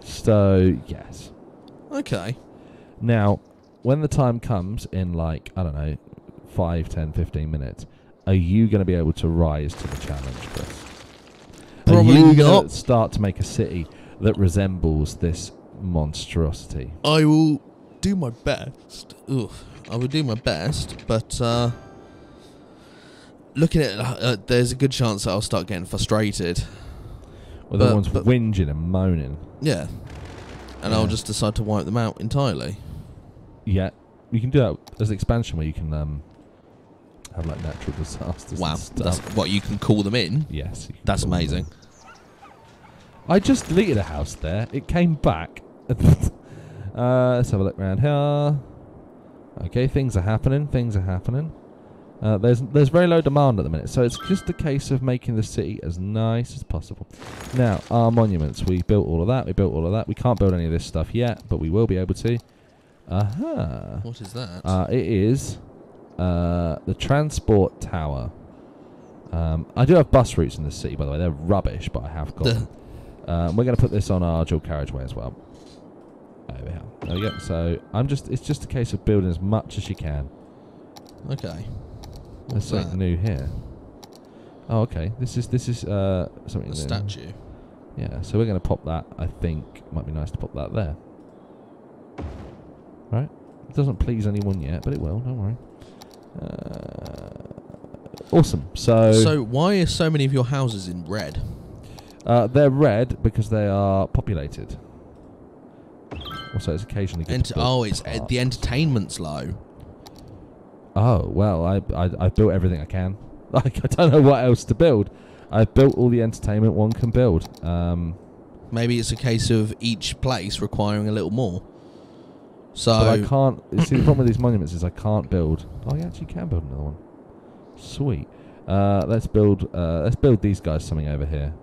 [SPEAKER 1] So yes.
[SPEAKER 2] Okay.
[SPEAKER 1] Now, when the time comes in, like, I don't know, 5, 10, 15 minutes, are you going to be able to rise to the challenge, Chris?
[SPEAKER 2] Probably
[SPEAKER 1] are you
[SPEAKER 2] not.
[SPEAKER 1] going to start to make a city that resembles this monstrosity?
[SPEAKER 2] I will do my best. Oof. I will do my best, but looking at there's a good chance that I'll start getting frustrated.
[SPEAKER 1] Well, everyone's whinging and moaning.
[SPEAKER 2] Yeah. And I'll just decide to wipe them out entirely.
[SPEAKER 1] Yeah. You can do that as an expansion where you can have like natural disasters.
[SPEAKER 2] Wow.
[SPEAKER 1] And stuff.
[SPEAKER 2] That's what you can call them in?
[SPEAKER 1] Yes.
[SPEAKER 2] That's amazing.
[SPEAKER 1] I just deleted a house there. It came back. Let's have a look around here. Okay, things are happening. There's very low demand at the minute, so it's just a case of making the city as nice as possible. Now, our monuments, we built all of that. We can't build any of this stuff yet, but we will be able to. Aha.
[SPEAKER 2] What is that?
[SPEAKER 1] It is the transport tower. I do have bus routes in the city, by the way. They're rubbish, but I have got them. We're going to put this on our dual carriageway as well. There we go. So it's just a case of building as much as you can.
[SPEAKER 2] Okay.
[SPEAKER 1] There's something new here. Oh, okay. This is something new.
[SPEAKER 2] A statue.
[SPEAKER 1] Yeah. So we're going to pop that. I think it might be nice to pop that there. Right. It doesn't please anyone yet, but it will. Don't worry. Awesome. So
[SPEAKER 2] why are so many of your houses in red?
[SPEAKER 1] They're red because they are populated. Also, it's occasionally good to build
[SPEAKER 2] the entertainment's low.
[SPEAKER 1] Oh, well, I built everything I can. Like, I don't know what else to build. I've built all the entertainment one can build.
[SPEAKER 2] Maybe it's a case of each place requiring a little more. So
[SPEAKER 1] but I can't. See, the problem with these monuments is I can't build. Oh, you actually can build another one. Sweet. Let's build these guys something over here.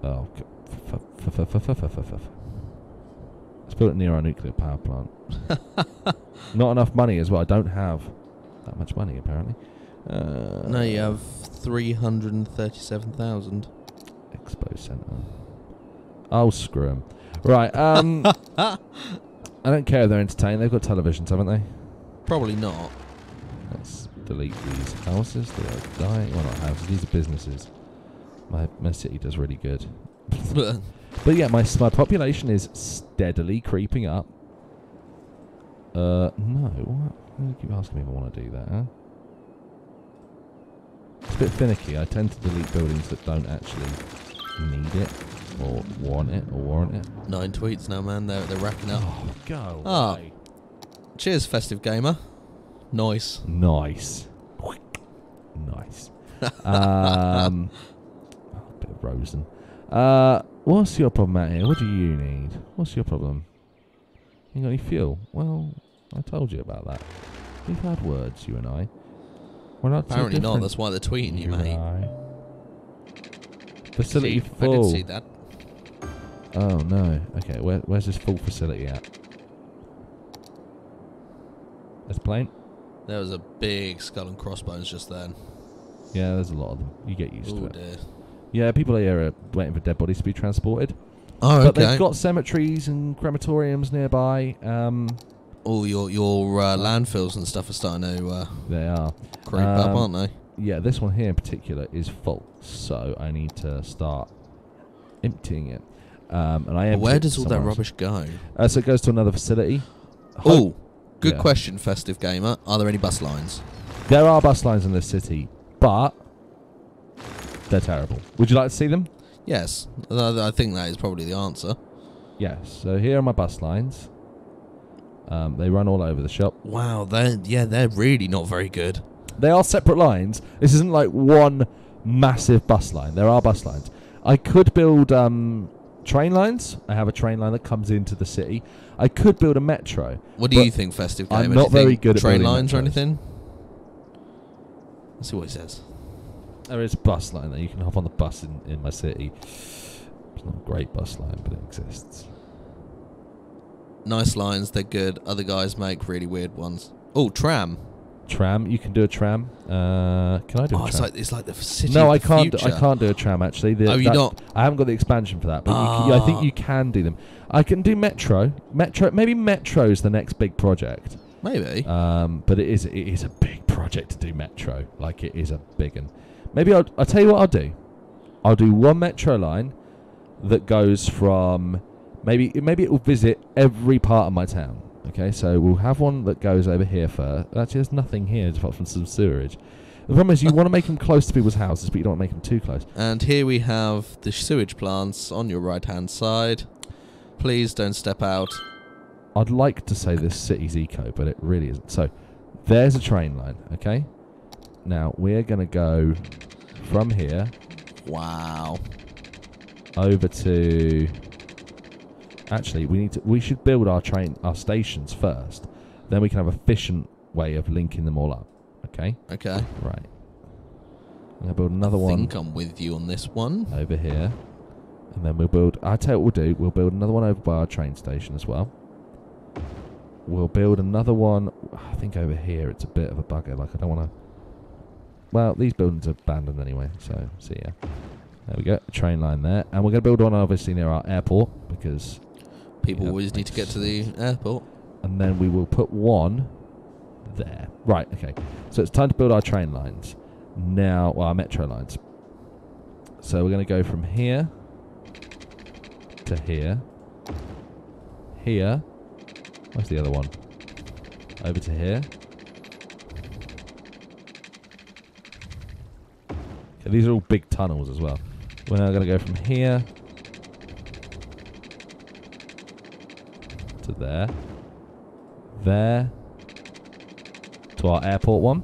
[SPEAKER 1] Oh. Let's build it near our nuclear power plant. Not enough money as well. I don't have that much money, apparently.
[SPEAKER 2] No, you have 337,000.
[SPEAKER 1] Expo Centre. Oh, screw 'em. Right, I don't care if they're entertained. They've got televisions, haven't they?
[SPEAKER 2] Probably not.
[SPEAKER 1] Let's delete these houses. They are dying. Well, not houses. These are businesses. My city does really good. But yeah, my population is steadily creeping up. No, what? You keep asking me if I want to do that, huh? It's a bit finicky. I tend to delete buildings that don't actually need it, or want it, or warrant it.
[SPEAKER 2] 9 tweets now, man. They're racking up.
[SPEAKER 1] Oh, go away.
[SPEAKER 2] Cheers, Festive Gamer. Nice.
[SPEAKER 1] Nice. Nice. Bit of Rosen. What's your problem out here? What do you need? What's your problem? You got any fuel? Well, I told you about that. We've had words, you and I. We're not
[SPEAKER 2] apparently not. That's why they're tweeting you, mate.
[SPEAKER 1] Facility full.
[SPEAKER 2] I did see that.
[SPEAKER 1] Oh no. Okay, where's this full facility at? This plane?
[SPEAKER 2] There was a big skull and crossbones just then.
[SPEAKER 1] Yeah, there's a lot of them. You get used to it.
[SPEAKER 2] Dear.
[SPEAKER 1] Yeah, people here are waiting for dead bodies to be transported.
[SPEAKER 2] Oh,
[SPEAKER 1] but
[SPEAKER 2] okay.
[SPEAKER 1] they've got cemeteries and crematoriums nearby.
[SPEAKER 2] All your landfills and stuff are starting to
[SPEAKER 1] they are
[SPEAKER 2] creep up, aren't they?
[SPEAKER 1] Yeah, this one here in particular is full, so I need to start emptying it. And I am.
[SPEAKER 2] Where does all that rubbish go?
[SPEAKER 1] So it goes to another facility.
[SPEAKER 2] Oh, good question, Festive Gamer. Are there any bus lines?
[SPEAKER 1] There are bus lines in this city, but they're terrible. Would you like to see them?
[SPEAKER 2] Yes, I think that is probably the answer.
[SPEAKER 1] Yes. So here are my bus lines. They run all over the shop.
[SPEAKER 2] Wow, they're really not very good.
[SPEAKER 1] They are separate lines. This isn't like one massive bus line. There are bus lines. I could build train lines. I have a train line that comes into the city. I could build a metro.
[SPEAKER 2] What do you think, Festive Gamer?
[SPEAKER 1] I'm not very good at
[SPEAKER 2] train
[SPEAKER 1] building
[SPEAKER 2] lines
[SPEAKER 1] metros.
[SPEAKER 2] or anything. Let's see what he says.
[SPEAKER 1] There is a bus line there. You can hop on the bus in my city. It's not a great bus line, but it exists.
[SPEAKER 2] Nice lines, they're good. Other guys make really weird ones. Oh, tram.
[SPEAKER 1] Tram, you can do a tram. Can I do a tram?
[SPEAKER 2] It's like the city.
[SPEAKER 1] No,
[SPEAKER 2] of
[SPEAKER 1] I
[SPEAKER 2] the
[SPEAKER 1] can't.
[SPEAKER 2] future.
[SPEAKER 1] I can't do a tram actually.
[SPEAKER 2] You not?
[SPEAKER 1] I haven't got the expansion for that, but I think you can do them. I can do metro. Maybe metro's the next big project.
[SPEAKER 2] Maybe.
[SPEAKER 1] But it is a big project to do metro. Like it is a big one. Maybe I'll tell you what I'll do. I'll do one metro line that goes from maybe it will visit every part of my town. Okay, so we'll have one that goes over here first. Actually, there's nothing here apart from some sewerage. The problem is you want to make them close to people's houses, but you don't want to make them too close.
[SPEAKER 2] And here we have the sewage plants on your right-hand side. Please don't step out.
[SPEAKER 1] I'd like to say this city's eco, but it really isn't. So there's a train line, okay? Now we're going to go from here.
[SPEAKER 2] Wow.
[SPEAKER 1] Over to... Actually, we should build our stations first. Then we can have an efficient way of linking them all up. Okay?
[SPEAKER 2] Okay.
[SPEAKER 1] Right. I'm going to build another one.
[SPEAKER 2] I think I'm with you on this one.
[SPEAKER 1] Over here. And then we'll build... I'll tell you what we'll do. We'll build another one over by our train station as well. We'll build another one... I think over here it's a bit of a bugger. Like, I don't want to... Well, these buildings are abandoned anyway, so see ya. There we go. A train line there. And we're going to build one obviously near our airport because...
[SPEAKER 2] People always need to get to the airport.
[SPEAKER 1] And then we will put one there. Right, okay. So it's time to build our train lines. Now, well, our metro lines. So we're going to go from here to here. Here. Where's the other one? Over to here. Okay, these are all big tunnels as well. We're now going to go from here to there, to our airport one.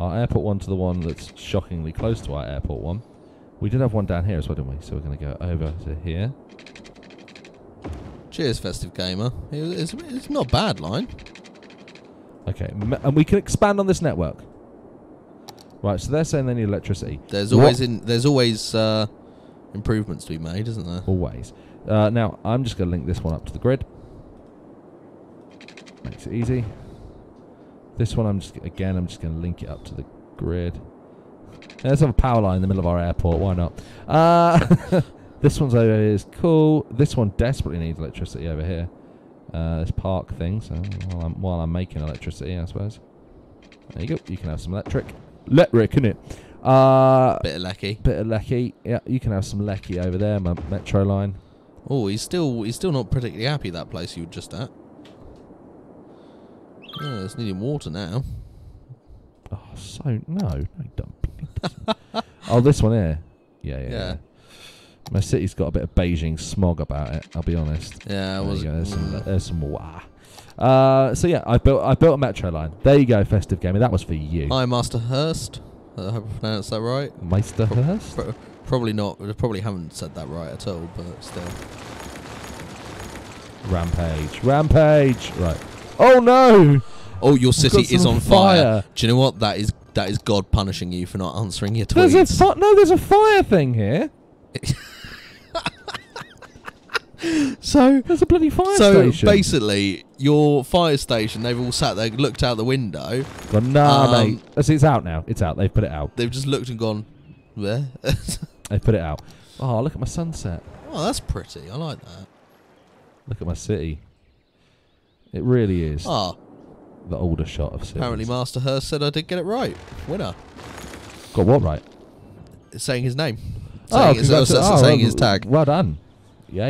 [SPEAKER 1] Our airport one to the one that's shockingly close to our airport one. We did have one down here as well, didn't we? So we're going to go over to here.
[SPEAKER 2] Cheers, Festive Gamer. It's not a bad line.
[SPEAKER 1] Okay, and we can expand on this network. Right, so they're saying they need electricity.
[SPEAKER 2] There's always improvements to be made, isn't there?
[SPEAKER 1] Always. Now, I'm just going to link this one up to the grid. Makes it easy. This one, I'm just going to link it up to the grid. Yeah, let's have a power line in the middle of our airport. Why not? This one's over here is cool. This one desperately needs electricity over here. This park thing. So while I'm making electricity, I suppose. There you go. You can have some electric. Electric, innit?
[SPEAKER 2] Bit of lecky.
[SPEAKER 1] Bit of lecky. Yeah, you can have some lecky over there. My metro line.
[SPEAKER 2] Oh, he's still not particularly happy that place you were just at. Yeah, it's needing water now.
[SPEAKER 1] Oh, no, don't. Oh, this one here. Yeah. My city's got a bit of Beijing smog about it. I'll be honest.
[SPEAKER 2] Yeah,
[SPEAKER 1] there's some water. So yeah, I built a metro line. There you go, festive gaming. That was for you.
[SPEAKER 2] Hi, Master Hurst. I hope I pronounced that right.
[SPEAKER 1] Meister Hurst?
[SPEAKER 2] Probably not. I probably haven't said that right at all, but still.
[SPEAKER 1] Rampage. Right. Oh no!
[SPEAKER 2] Oh, your city is on fire. Do you know what? That is God punishing you for not answering your tweets.
[SPEAKER 1] There's a fire thing here.
[SPEAKER 2] So
[SPEAKER 1] there's a bloody fire station.
[SPEAKER 2] So basically, your fire station, they've all sat there, looked out the window.
[SPEAKER 1] Gone, nah, mate. It's out now. It's out. They've put it out.
[SPEAKER 2] They've just looked and gone, where?
[SPEAKER 1] They've put it out. Oh, look at my sunset.
[SPEAKER 2] Oh, that's pretty. I like that.
[SPEAKER 1] Look at my city. It really is.
[SPEAKER 2] Ah.
[SPEAKER 1] The older shot of cities.
[SPEAKER 2] Apparently, Master Hurst said I did get it right. Winner.
[SPEAKER 1] Got what right?
[SPEAKER 2] It's saying his name.
[SPEAKER 1] Saying
[SPEAKER 2] his tag.
[SPEAKER 1] Well done. Yeah.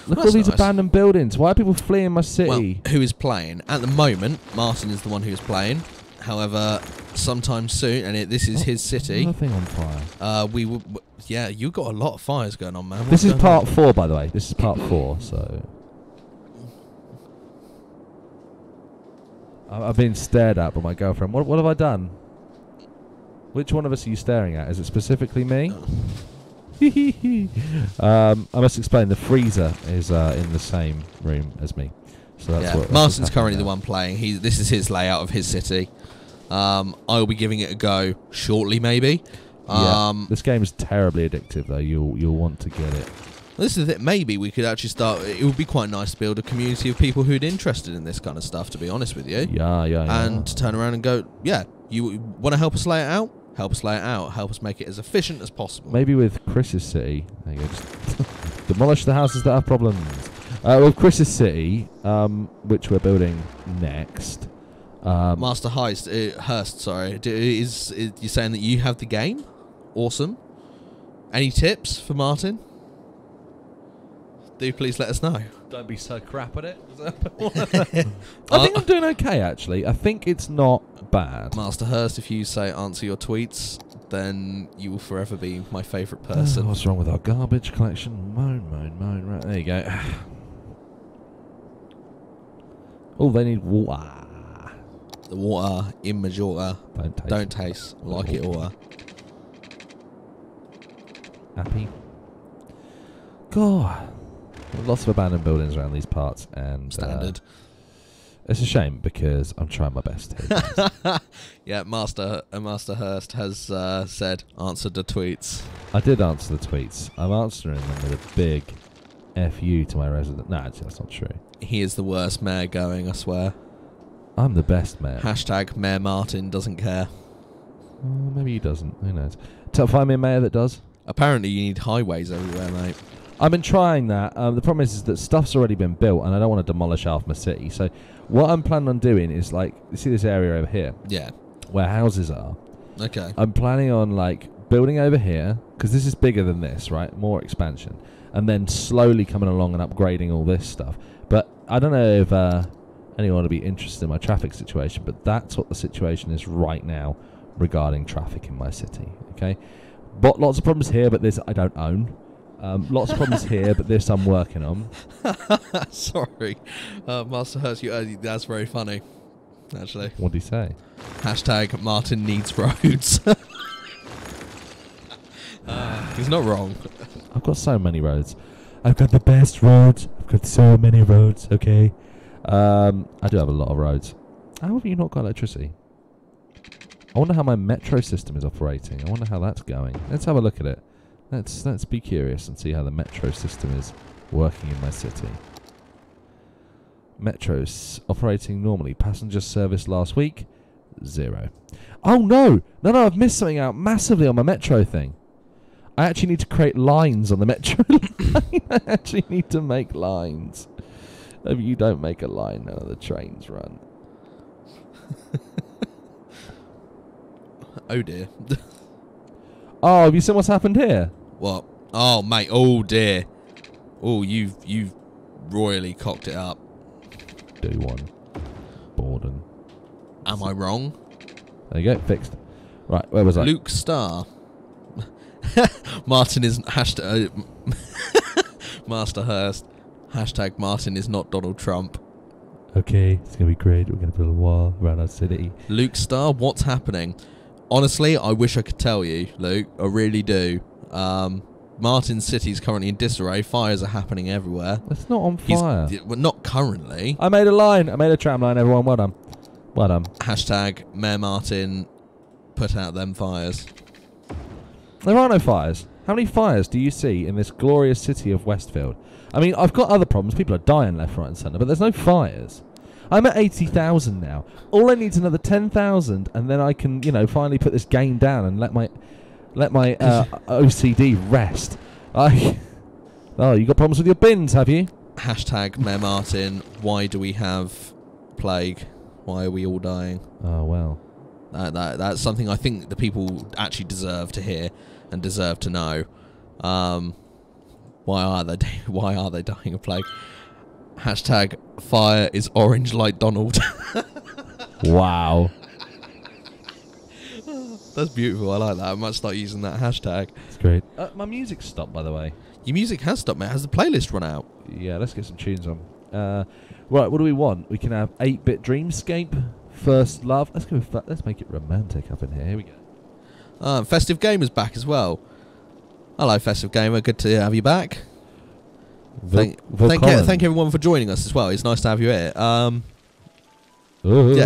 [SPEAKER 1] Look at all these abandoned buildings. Why are people fleeing my city?
[SPEAKER 2] Well, who is playing? At the moment, Martin is the one who is playing. However, sometime soon, and this is his city.
[SPEAKER 1] Nothing on fire.
[SPEAKER 2] Yeah, you got a lot of fires going on, man.
[SPEAKER 1] This is part 4, by the way. This is part 4, so... I've been stared at by my girlfriend. What have I done? Which one of us are you staring at? Is it specifically me? I must explain. The freezer is in the same room as me. So that's what
[SPEAKER 2] Martin's currently the one playing. This is his layout of his city. I will be giving it a go shortly, maybe.
[SPEAKER 1] This game is terribly addictive, though. You'll want to get it.
[SPEAKER 2] This is it. Maybe we could actually start. It would be quite nice to build a community of people who'd interested in this kind of stuff. To be honest with you, and to turn around and go, you want to help us lay it out? Help us lay it out. Help us make it as efficient as possible.
[SPEAKER 1] Maybe with Chris's city, there you go. Just demolish the houses that have problems. With Chris's city, which we're building next.
[SPEAKER 2] Master Hurst, sorry, is you saying that you have the game? Awesome. Any tips for Martin? Do please let us know.
[SPEAKER 1] Don't be so crap at it. I think I'm doing okay, actually. I think it's not bad.
[SPEAKER 2] Master Hurst, if you say answer your tweets, then you will forever be my favourite person.
[SPEAKER 1] What's wrong with our garbage collection? Moan. Right, there you go. Oh, they need water.
[SPEAKER 2] The water in Majorca. Don't taste like it or.
[SPEAKER 1] Happy? God. Lots of abandoned buildings around these parts, and
[SPEAKER 2] standard.
[SPEAKER 1] It's a shame because I'm trying my best here.
[SPEAKER 2] Yeah, Master Hurst has answered the tweets.
[SPEAKER 1] I did answer the tweets. I'm answering them with a big FU to my resident. No, actually, that's not true.
[SPEAKER 2] He is the worst mayor going, I swear.
[SPEAKER 1] I'm the best mayor.
[SPEAKER 2] # Mayor Martin doesn't care.
[SPEAKER 1] Maybe he doesn't. Who knows? Find me a mayor that does.
[SPEAKER 2] Apparently, you need highways everywhere, mate.
[SPEAKER 1] I've been trying that. The problem is that stuff's already been built, and I don't want to demolish half my city. So what I'm planning on doing is, like, you see this area over here?
[SPEAKER 2] Yeah.
[SPEAKER 1] Where houses are.
[SPEAKER 2] Okay.
[SPEAKER 1] I'm planning on, like, building over here, because this is bigger than this, right? More expansion. And then slowly coming along and upgrading all this stuff. But I don't know if anyone would be interested in my traffic situation, but that's what the situation is right now regarding traffic in my city, okay? But lots of problems here, but this I don't own. Lots of problems here, but this I'm working on.
[SPEAKER 2] Sorry. Master Hurst, that's very funny, actually.
[SPEAKER 1] What did he say?
[SPEAKER 2] # Martin needs roads. He's not wrong.
[SPEAKER 1] I've got so many roads. I've got the best roads. I've got so many roads, okay? I do have a lot of roads. How have you not got electricity? I wonder how my metro system is operating. I wonder how that's going. Let's have a look at it. Let's be curious and see how the metro system is working in my city. Metro's operating normally. Passenger service last week, 0. Oh no! No, I've missed something out massively on my metro thing. I actually need to create lines on the metro line. I actually need to make lines. If you don't make a line, none of the trains run.
[SPEAKER 2] Oh dear.
[SPEAKER 1] Oh, have you seen what's happened here?
[SPEAKER 2] What? Oh mate, oh dear. Oh, you've royally cocked it up.
[SPEAKER 1] Do one. Borden.
[SPEAKER 2] Am I wrong?
[SPEAKER 1] There you go, fixed. Right, where was I?
[SPEAKER 2] Luke Starr. Martin is hashtag Master Hurst. Hashtag Martin is not Donald Trump.
[SPEAKER 1] Okay, it's going to be great. We're going to build a wall around our city.
[SPEAKER 2] Luke Starr, what's happening? Honestly, I wish I could tell you, Luke. I really do. Martin's city is currently in disarray. Fires are happening everywhere.
[SPEAKER 1] It's not on fire.
[SPEAKER 2] Well, not currently.
[SPEAKER 1] I made a line. I made a tram line, everyone. Well done. Well done.
[SPEAKER 2] Hashtag Mayor Martin put out them fires.
[SPEAKER 1] There are no fires. How many fires do you see in this glorious city of Westfield? I mean, I've got other problems. People are dying left, right and centre, but there's no fires. I'm at 80,000 now. All I need is another 10,000, and then I can, finally put this game down and let my OCD rest. Oh, you got problems with your bins, have you?
[SPEAKER 2] Hashtag Mayor Martin, why do we have plague? Why are we all dying?
[SPEAKER 1] Oh, well.
[SPEAKER 2] That's something I think the people actually deserve to hear and deserve to know. Why are they dying of plague? Hashtag fire is orange like Donald.
[SPEAKER 1] Wow.
[SPEAKER 2] That's beautiful. I like that. I might start using that hashtag.
[SPEAKER 1] It's great. My music's stopped, by the way.
[SPEAKER 2] Your music has stopped, mate. Has the playlist run out?
[SPEAKER 1] Yeah, let's get some tunes on. Right, what do we want? We can have 8-Bit Dreamscape, First Love. Let's make it romantic up in here. Here we go.
[SPEAKER 2] Festive Gamer's back as well. Hello, Festive Gamer. Good to have you back. Thank everyone for joining us as well. It's nice to have you here. Yeah,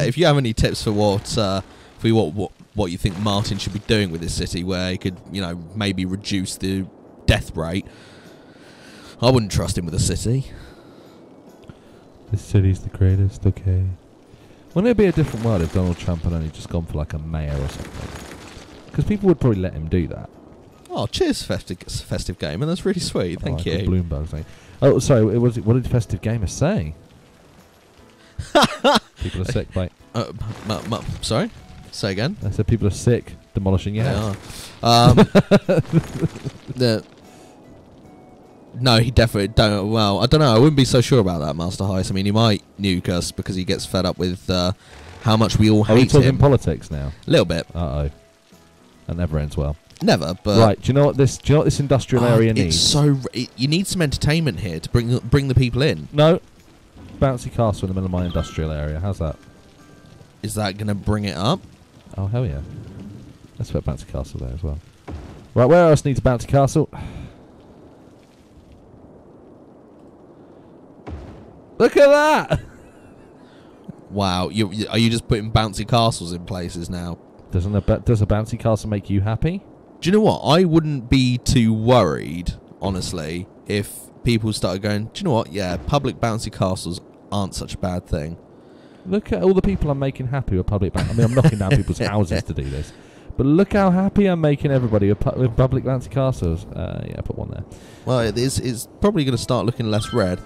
[SPEAKER 2] if you have any tips for what you think Martin should be doing with this city, where he could, maybe reduce the death rate, I wouldn't trust him with a city.
[SPEAKER 1] This city's the greatest. Okay. Wouldn't it be a different world if Donald Trump had only just gone for like a mayor or something? Because people would probably let him do that. Oh,
[SPEAKER 2] cheers, Festive Gamer. That's really sweet. Thank you.
[SPEAKER 1] Bloomberg saying. Oh, sorry. What did Festive Gamer say? People are sick, mate.
[SPEAKER 2] Sorry? Say again?
[SPEAKER 1] I said people are sick, demolishing your house.
[SPEAKER 2] No, he definitely don't. Well, I don't know. I wouldn't be so sure about that, Master Heist. I mean, he might nuke us because he gets fed up with how much we all hate him.
[SPEAKER 1] Are we talking politics now?
[SPEAKER 2] A little bit.
[SPEAKER 1] Uh-oh. That never ends well.
[SPEAKER 2] Never, but
[SPEAKER 1] right. Do you know what this industrial area needs?
[SPEAKER 2] You need some entertainment here to bring the people in.
[SPEAKER 1] No, bouncy castle in the middle of my industrial area. How's that?
[SPEAKER 2] Is that going to bring it up?
[SPEAKER 1] Oh hell yeah! Let's put bouncy castle there as well. Right, where else needs a bouncy castle? Look at that!
[SPEAKER 2] Wow, are you just putting bouncy castles in places now?
[SPEAKER 1] Does a bouncy castle make you happy?
[SPEAKER 2] Do you know what? I wouldn't be too worried, honestly, if people started going, do you know what? Yeah, public bouncy castles aren't such a bad thing.
[SPEAKER 1] Look at all the people I'm making happy with public bouncy. I mean, I'm knocking down people's houses to do this. But look how happy I'm making everybody with public bouncy castles. Yeah, put one there.
[SPEAKER 2] Well, it's probably going to start looking less red.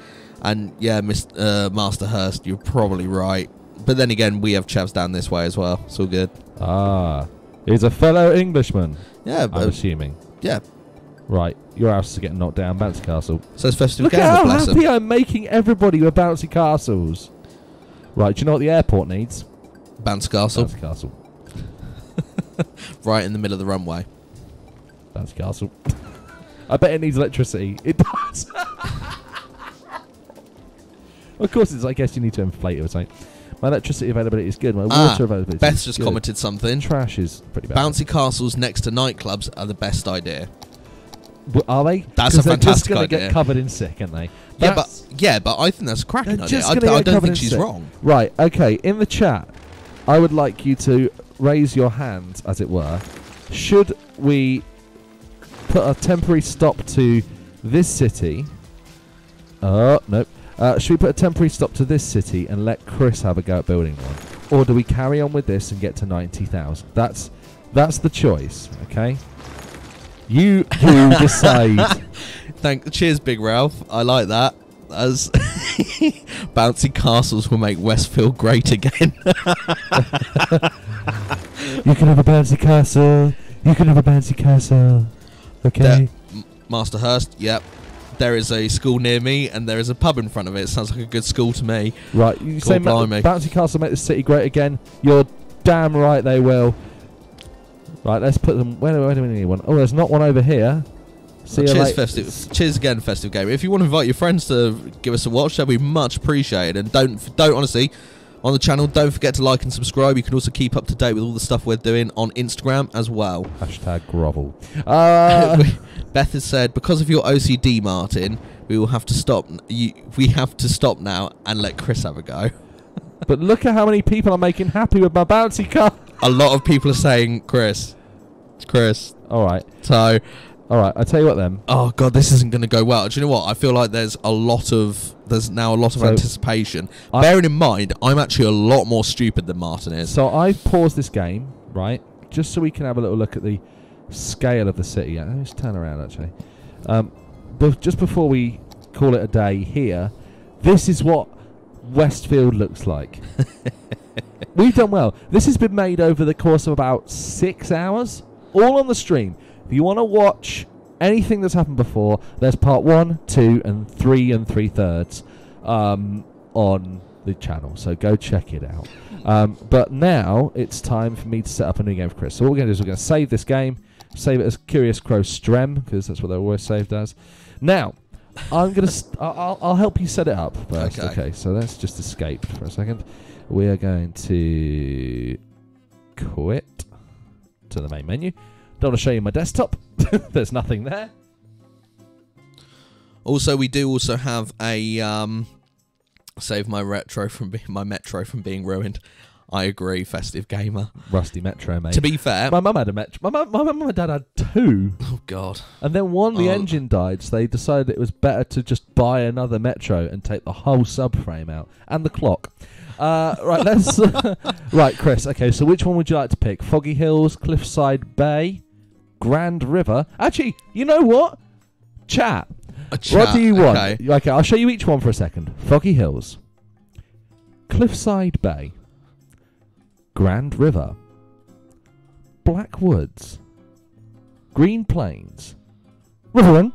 [SPEAKER 2] And yeah, Master Hurst, you're probably right. But then again, we have chavs down this way as well. It's all good.
[SPEAKER 1] Ah, he's a fellow Englishman.
[SPEAKER 2] Yeah,
[SPEAKER 1] I'm assuming.
[SPEAKER 2] Yeah.
[SPEAKER 1] Right, your house is getting knocked down, bouncy castle.
[SPEAKER 2] So it's Festive
[SPEAKER 1] Look
[SPEAKER 2] Gamer,
[SPEAKER 1] at how
[SPEAKER 2] bless
[SPEAKER 1] happy
[SPEAKER 2] him.
[SPEAKER 1] I'm making everybody with bouncy castles. Right, do you know what the airport needs?
[SPEAKER 2] Bouncy castle.
[SPEAKER 1] Bouncy castle.
[SPEAKER 2] Right in the middle of the runway.
[SPEAKER 1] Bouncy castle. I bet it needs electricity. It does. Of course, I guess you need to inflate it or something. My electricity availability is good. My water availability is good.
[SPEAKER 2] Beth's just commented something.
[SPEAKER 1] Trash is pretty bad.
[SPEAKER 2] Bouncy castles next to nightclubs are the best idea.
[SPEAKER 1] Are they?
[SPEAKER 2] That's a fantastic idea.
[SPEAKER 1] They're just going to get covered in sick, aren't they?
[SPEAKER 2] Yeah, but I think that's a cracking idea. I don't think she's wrong.
[SPEAKER 1] Right, okay. In the chat, I would like you to raise your hand, as it were. Should we put a temporary stop to this city? Oh, nope. Should we put a temporary stop to this city and let Chris have a go at building one? Or do we carry on with this and get to 90,000? That's the choice, okay? You decide.
[SPEAKER 2] Cheers, Big Ralph. I like that. As bouncy castles will make Westfield great again.
[SPEAKER 1] You can have a bouncy castle. You can have a bouncy castle. Okay.
[SPEAKER 2] Master Hurst, yep. There is a school near me, and there is a pub in front of it. Sounds like a good school to me.
[SPEAKER 1] Right, you say bouncy castle make the city great again. You're damn right they will. Right, let's put them. Where do we need one? Oh, there's not one over here.
[SPEAKER 2] Cheers again, Festive Gamer. If you want to invite your friends to give us a watch, that'd be much appreciated. And don't honestly, on the channel, don't forget to like and subscribe. You can also keep up to date with all the stuff we're doing on Instagram as well.
[SPEAKER 1] Hashtag grovel.
[SPEAKER 2] Beth has said, because of your OCD, Martin, we will have to stop. We have to stop now and let Chris have a go.
[SPEAKER 1] But look at how many people are making happy with my bouncy car.
[SPEAKER 2] A lot of people are saying Chris.
[SPEAKER 1] All right.
[SPEAKER 2] So.
[SPEAKER 1] All right, I'll tell you what then.
[SPEAKER 2] Oh god, this isn't going to go well. Do you know what? I feel like there's now a lot of anticipation. Bearing in mind, I'm actually a lot more stupid than Martin is.
[SPEAKER 1] So I paused this game, right, just so we can have a little look at the scale of the city. Yeah, let's turn around actually. But just before we call it a day here, this is what Westfield looks like. We've done well. This has been made over the course of about 6 hours, all on the stream. If you want to watch anything that's happened before, there's part 1, 2, and 3 3/3 on the channel. So go check it out. But now it's time for me to set up a new game for Chris. So what we're going to do is we're going to save this game, save it as Curious Crow Strem, because that's what they're always saved as. Now, I'm going to I'll help you set it up first. Okay, so let's just escape for a second. We are going to quit to the main menu. Don't want to show you my desktop. There's nothing there.
[SPEAKER 2] Also, we do also have a save my Metro from being ruined. I agree, Festive Gamer.
[SPEAKER 1] Rusty Metro, mate.
[SPEAKER 2] To be fair,
[SPEAKER 1] my mum had a Metro. My mum and dad had 2.
[SPEAKER 2] Oh god.
[SPEAKER 1] And then the engine died, so they decided it was better to just buy another Metro and take the whole subframe out and the clock. Right, let's. Right, Chris. Okay, so which one would you like to pick? Foggy Hills, Cliffside Bay, Grand River. Actually, you know what? Chat. What do you want? Okay, I'll show you each one for a second. Foggy Hills, Cliffside Bay, Grand River, Black Woods, Green Plains, Riverrun,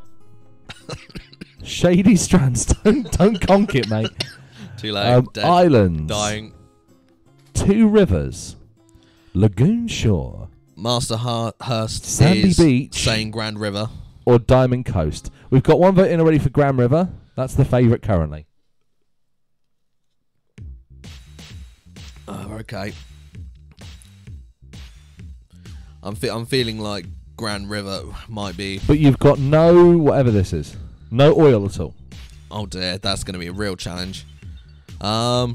[SPEAKER 1] Shady Strands. Don't conk it, mate.
[SPEAKER 2] Too late.
[SPEAKER 1] Islands,
[SPEAKER 2] dying.
[SPEAKER 1] 2 Rivers, Lagoon Shore,
[SPEAKER 2] Master Hurst,
[SPEAKER 1] Sandy Beach,
[SPEAKER 2] saying Grand River,
[SPEAKER 1] or Diamond Coast. We've got one vote in already for Grand River. That's the favourite currently.
[SPEAKER 2] Okay. I'm feeling like Grand River might be.
[SPEAKER 1] But you've got no whatever this is. No oil at all.
[SPEAKER 2] Oh dear, that's going to be a real challenge. I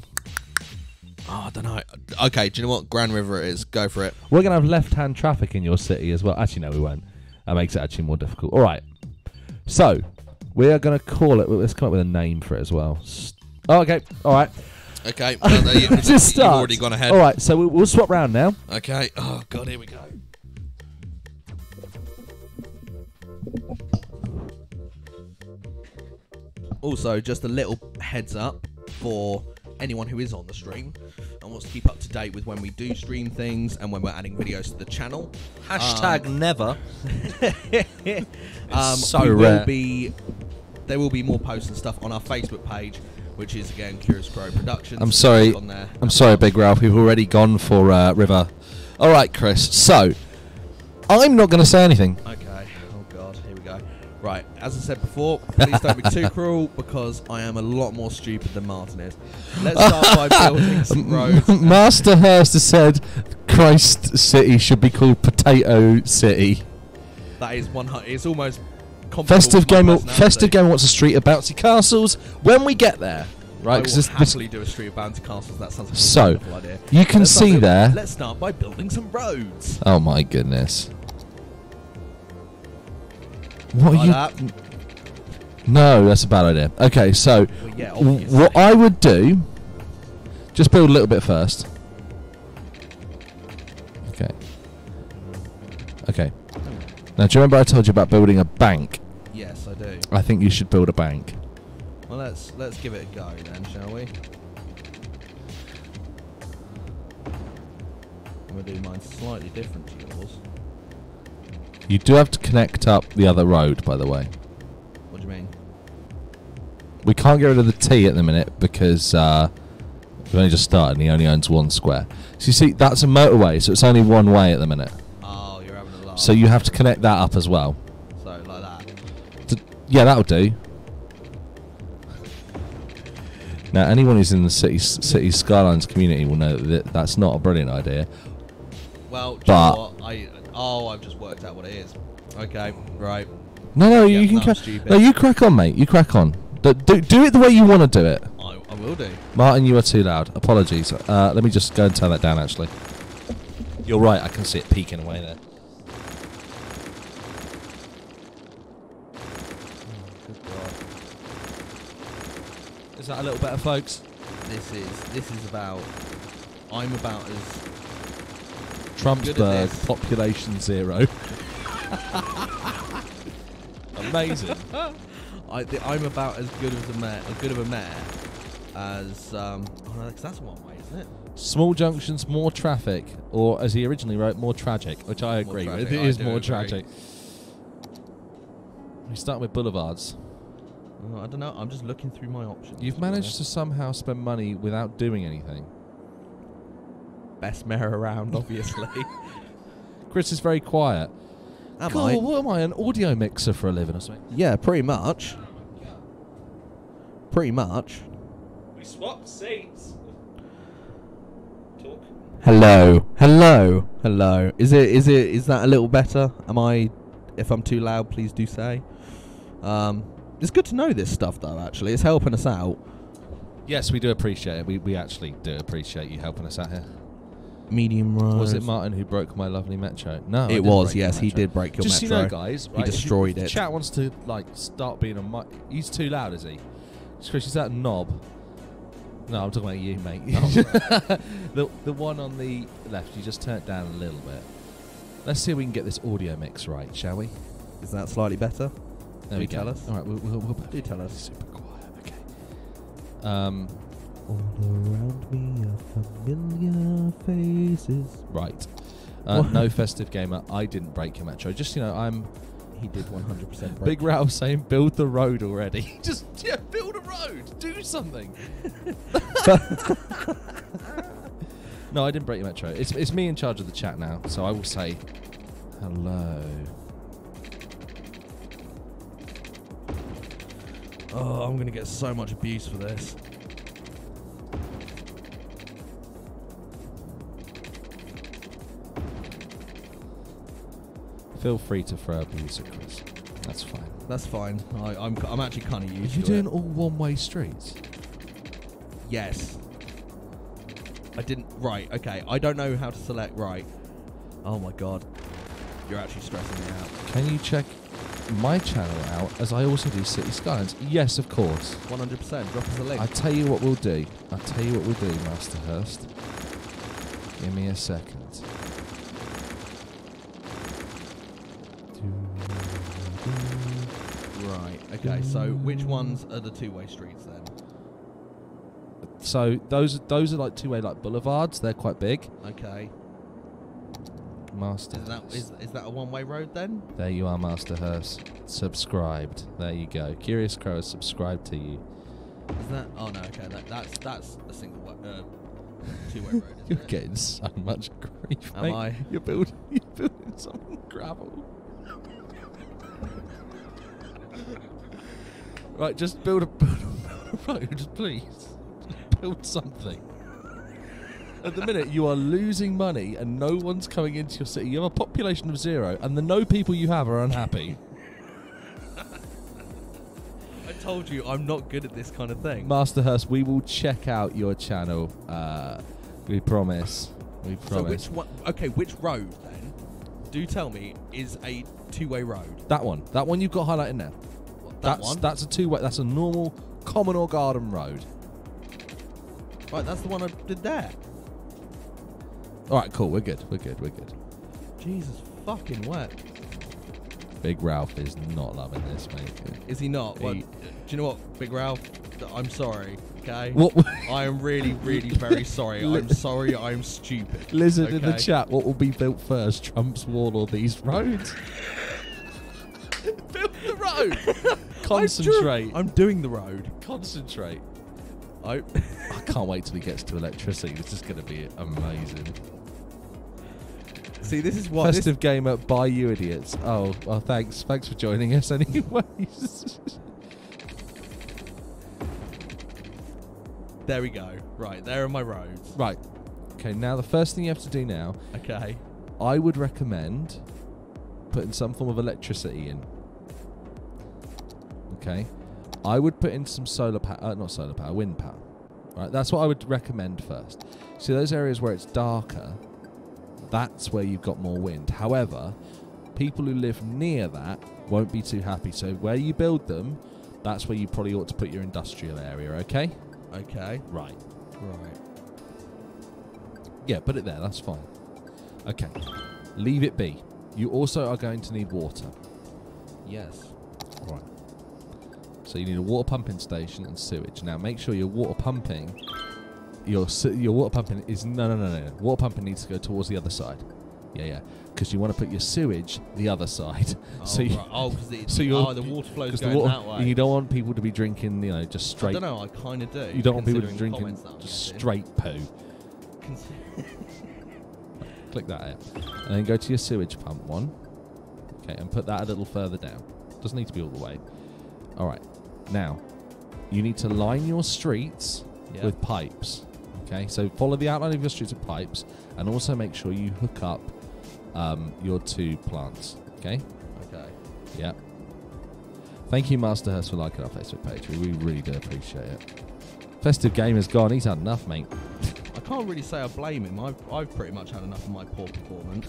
[SPEAKER 2] don't know. Okay, do you know what? Grand River it is. Go for it.
[SPEAKER 1] We're going to have left-hand traffic in your city as well. Actually, no, we won't. That makes it actually more difficult. All right. So, we are going to call it... Let's come up with a name for it as well. Oh, okay. All right.
[SPEAKER 2] Okay. Well, you've already gone ahead.
[SPEAKER 1] All right. So, we'll swap round now.
[SPEAKER 2] Okay. Oh, God. Here we go. Also, just a little heads up for anyone who is on the stream and wants to keep up to date with when we do stream things and when we're adding videos to the channel.
[SPEAKER 3] Hashtag never.
[SPEAKER 2] So rare. There will be more posts and stuff on our Facebook page, which is again Curious Crow Productions.
[SPEAKER 3] I'm sorry. I'm sorry, Big Ralph. We've already gone for River. All right, Chris. So I'm not going to say anything.
[SPEAKER 2] Okay. Oh God. Here we go. Right. As I said before, please don't be too cruel because I am a lot more stupid than Martin is. Let's start by building some roads.
[SPEAKER 1] Master Hurst has said Christ City should be called Potato City.
[SPEAKER 2] That is 100. It's almost.
[SPEAKER 1] Festive Gamer wants a street of bouncy castles. When we get there,
[SPEAKER 3] right?
[SPEAKER 2] I will happily do a street of bouncy castles. That sounds like a wonderful idea.
[SPEAKER 3] You can see there.
[SPEAKER 2] Let's start by building some roads.
[SPEAKER 3] Oh my goodness! What
[SPEAKER 2] Like
[SPEAKER 3] are you?
[SPEAKER 2] that.
[SPEAKER 3] No, that's a bad idea. Okay, so
[SPEAKER 2] Well, yeah, obviously.
[SPEAKER 3] what I would do, just build a little bit first. Okay. Okay. Now, do you remember I told you about building a bank?
[SPEAKER 2] Yes, I do.
[SPEAKER 3] I think you should build a bank.
[SPEAKER 2] Well, let's give it a go then, shall we? I'm gonna do mine slightly different to yours.
[SPEAKER 3] You do have to connect up the other road, by the way.
[SPEAKER 2] What do you mean?
[SPEAKER 3] We can't get rid of the T at the minute because we've only just started and he only owns one square. So you see, that's a motorway, so it's only one way at the minute.
[SPEAKER 2] Oh, you're having a laugh.
[SPEAKER 3] So you have to connect that up as well.
[SPEAKER 2] So like that.
[SPEAKER 3] Yeah, that'll do. Now, anyone who's in the Cities Skylines community will know that that's not a brilliant idea.
[SPEAKER 2] Well, do you know what? I've just worked out what it is. Okay, right.
[SPEAKER 3] No,
[SPEAKER 2] Yeah,
[SPEAKER 3] you can
[SPEAKER 2] no, I'm
[SPEAKER 3] crack.
[SPEAKER 2] stupid.
[SPEAKER 3] No, you crack on, mate. You crack on. Do it the way you want to do it.
[SPEAKER 2] I will do.
[SPEAKER 3] Martin, you are too loud. Apologies. Let me just go and turn that down, actually. You're right. I can see it peeking away there.
[SPEAKER 2] Good God.
[SPEAKER 3] Is that a little better, folks?
[SPEAKER 2] This is about. I'm about as
[SPEAKER 3] Trumpsburg,
[SPEAKER 2] good at this.
[SPEAKER 3] population 0. Amazing.
[SPEAKER 2] I'm about as good as a mayor as because that's one way, isn't it?
[SPEAKER 3] Small junctions, more traffic, or as he originally wrote, more tragic, which I agree with.
[SPEAKER 2] tragic,
[SPEAKER 3] It
[SPEAKER 2] I
[SPEAKER 3] is
[SPEAKER 2] do
[SPEAKER 3] more
[SPEAKER 2] agree.
[SPEAKER 3] tragic. We start with boulevards.
[SPEAKER 2] Oh, I don't know. I'm just looking through my options.
[SPEAKER 3] You've managed to somehow spend money without doing anything.
[SPEAKER 2] best mayor around, obviously.
[SPEAKER 3] Chris is very quiet.
[SPEAKER 2] Am
[SPEAKER 3] Cool,
[SPEAKER 2] I?
[SPEAKER 3] what am I, an audio mixer for a living or something?
[SPEAKER 2] Yeah, pretty much. Pretty much.
[SPEAKER 3] We swapped seats. Talk.
[SPEAKER 2] Hello. Hello. Hello. Is that a little better? If I'm too loud, please do say. It's good to know this stuff though, actually. It's helping us out.
[SPEAKER 3] Yes, we do appreciate it. We actually do appreciate you helping us out here.
[SPEAKER 2] Medium rise.
[SPEAKER 3] Was it Martin who broke my lovely metro? No, I
[SPEAKER 2] It
[SPEAKER 3] didn't
[SPEAKER 2] was,
[SPEAKER 3] break your
[SPEAKER 2] yes. He
[SPEAKER 3] metro.
[SPEAKER 2] did break your
[SPEAKER 3] Just
[SPEAKER 2] metro.
[SPEAKER 3] so you know, guys, right,
[SPEAKER 2] destroyed
[SPEAKER 3] if the
[SPEAKER 2] it.
[SPEAKER 3] chat wants to start being a mic. He's too loud, is he? Chris, is that a knob? No, I'm talking about you, mate. The one on the left, you just turn it down a little bit. Let's see if we can get this audio mix right, shall we?
[SPEAKER 2] Is that slightly better?
[SPEAKER 3] There
[SPEAKER 2] Do
[SPEAKER 3] we go.
[SPEAKER 2] tell us?
[SPEAKER 3] All right, we'll
[SPEAKER 2] Do tell us.
[SPEAKER 3] super quiet. Okay.
[SPEAKER 2] All around me are familiar faces.
[SPEAKER 3] Right.
[SPEAKER 2] What?
[SPEAKER 3] No festive gamer. I didn't break your metro. Just I'm.
[SPEAKER 2] He did 100% break.
[SPEAKER 3] Big Ralph saying, build the road already. Just build a road. Do something. No, I didn't break your metro. It's me in charge of the chat now, so I will say hello.
[SPEAKER 2] Oh, I'm gonna get so much abuse for this.
[SPEAKER 3] Feel free to throw abuse at Chris. That's fine.
[SPEAKER 2] That's fine. I'm actually kind of used
[SPEAKER 3] Are you
[SPEAKER 2] to
[SPEAKER 3] doing
[SPEAKER 2] it.
[SPEAKER 3] all one-way streets?
[SPEAKER 2] Yes. I didn't. Right. Okay. I don't know how to select. Right. Oh my god. You're actually stressing me out.
[SPEAKER 3] Can you check my channel out as I also do Cities Skylines? Yes, of course.
[SPEAKER 2] 100%. Drop us a link.
[SPEAKER 3] I'll tell you what we'll do. Master Hurst. Give me a second.
[SPEAKER 2] Right. Okay. So which ones are the two-way streets then?
[SPEAKER 3] So those are like two-way like boulevards. They're quite big.
[SPEAKER 2] Okay.
[SPEAKER 3] Master.
[SPEAKER 2] Is that a one-way road then?
[SPEAKER 3] There you are, Master Hurst. Subscribed. There you go. Curious Crow has subscribed to you.
[SPEAKER 2] Is that? Oh no. Okay. That's a single two-way road. Isn't
[SPEAKER 3] You're
[SPEAKER 2] it?
[SPEAKER 3] getting so much grief,
[SPEAKER 2] Am
[SPEAKER 3] mate.
[SPEAKER 2] I?
[SPEAKER 3] You're building some gravel. Right, just build a road, please. Just build something. At the minute, you are losing money and no one's coming into your city. You have a population of 0 and the no people you have are unhappy.
[SPEAKER 2] told you I'm not good at this kind of thing.
[SPEAKER 3] Master Hurst, we will check out your channel. We promise. We promise.
[SPEAKER 2] So which one? Okay, which road then? Do tell me is a two-way road.
[SPEAKER 3] That one. That one you've got highlighted now.
[SPEAKER 2] That one?
[SPEAKER 3] That's a two-way. That's a normal common or garden road.
[SPEAKER 2] Right, that's the one I did there.
[SPEAKER 3] All right, cool. We're good. We're good. We're good.
[SPEAKER 2] Jesus fucking wet.
[SPEAKER 3] Big Ralph is not loving this, mate.
[SPEAKER 2] Is he not? Well, do you know what, Big Ralph? I'm sorry, okay?
[SPEAKER 3] What?
[SPEAKER 2] I am really, really very sorry. I'm sorry I'm stupid.
[SPEAKER 3] Lizard in the chat, what will be built first, Trump's wall or these roads?
[SPEAKER 2] Build the road!
[SPEAKER 3] Concentrate.
[SPEAKER 2] I'm doing the road.
[SPEAKER 3] Concentrate.
[SPEAKER 2] I
[SPEAKER 3] can't wait till he gets to electricity. This is going to be amazing.
[SPEAKER 2] See, this is what
[SPEAKER 3] Festive gamer by you idiots. Oh, well, thanks. Thanks for joining us anyways.
[SPEAKER 2] There we go. Right, there are my roads.
[SPEAKER 3] Right. Okay, now the first thing you have to do now,
[SPEAKER 2] Okay.
[SPEAKER 3] I would recommend putting some form of electricity in. Okay. I would put in some solar power, not solar power, wind power. Right, that's what I would recommend first. See those areas where it's darker, that's where you've got more wind. However, people who live near that won't be too happy. So where you build them, that's where you probably ought to put your industrial area, okay?
[SPEAKER 2] Okay.
[SPEAKER 3] Right.
[SPEAKER 2] Right.
[SPEAKER 3] Yeah, put it there, that's fine. Okay. Leave it be. You also are going to need water.
[SPEAKER 2] Yes.
[SPEAKER 3] Right. So you need a water pumping station and sewage. Now make sure your water pumping, your water pumping is no. Water pumping needs to go towards the other side. Yeah. Because you want to put your sewage the other side.
[SPEAKER 2] Oh,
[SPEAKER 3] so you,
[SPEAKER 2] right. Because the water flows
[SPEAKER 3] the
[SPEAKER 2] going
[SPEAKER 3] water,
[SPEAKER 2] that way.
[SPEAKER 3] you don't want people to be drinking, just straight.
[SPEAKER 2] I don't know. I kind of do.
[SPEAKER 3] You don't want people to be
[SPEAKER 2] considering
[SPEAKER 3] drinking
[SPEAKER 2] comments that I'm
[SPEAKER 3] just
[SPEAKER 2] getting.
[SPEAKER 3] straight poo. Click that out, and then go to your sewage pump one. Okay, and put that a little further down. Doesn't need to be all the way. All right. Now, you need to line your streets with pipes. Okay, so follow the outline of your streets with pipes, and also make sure you hook up your two plants. Okay.
[SPEAKER 2] Okay.
[SPEAKER 3] Yeah. Thank you, Master Hurst, for liking our Facebook page. We really do appreciate it. Festive Gamer's gone. He's had enough, mate.
[SPEAKER 2] I can't really say I blame him. I've pretty much had enough of my poor performance.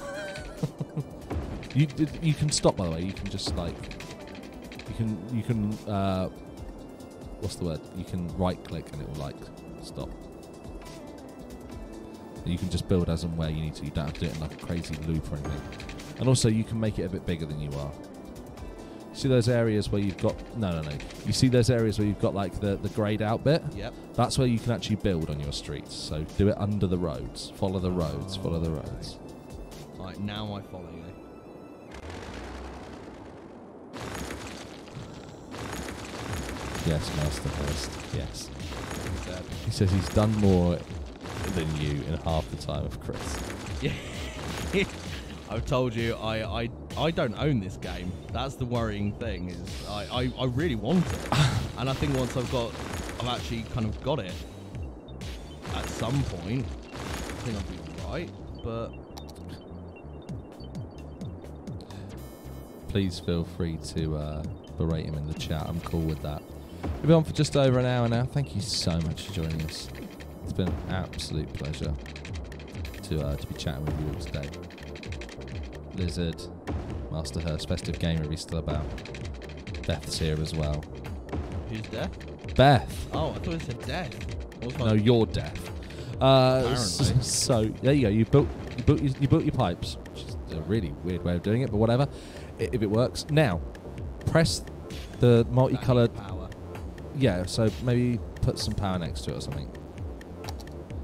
[SPEAKER 3] You can stop, by the way. You can just you can what's the word? You can right click and it will stop. You can just build as and where you need to. You don't have to do it in like a crazy loop or anything. And also you can make it a bit bigger than you are. See those areas where you've got no. You see those areas where you've got like the greyed out bit?
[SPEAKER 2] Yep.
[SPEAKER 3] That's where you can actually build on your streets. So do it under the roads. Follow the roads. Follow the roads.
[SPEAKER 2] Right, now I follow you.
[SPEAKER 3] Yes, Master Hurst. Yes. He says he's done more than you in half the time of Chris.
[SPEAKER 2] Yeah. I've told you, I don't own this game. That's the worrying thing. Is I really want it, and I think once I've actually kind of got it. At some point, I think I'll be right. But
[SPEAKER 3] please feel free to berate him in the chat. I'm cool with that. We've been on for just over an hour now. Thank you so much for joining us. It's been an absolute pleasure to be chatting with you all today. Lizard, Master Hurst, Festive Gamer, are we still about? Beth's here as well.
[SPEAKER 2] who's deaf?
[SPEAKER 3] Beth.
[SPEAKER 2] Oh, I thought it said death.
[SPEAKER 3] No, you're deaf.
[SPEAKER 2] Apparently.
[SPEAKER 3] So there you go. You built your pipes, which is a really weird way of doing it, but whatever. If it works. Now, press the multicolored.
[SPEAKER 2] Power.
[SPEAKER 3] Yeah, so maybe put some power next to it or something.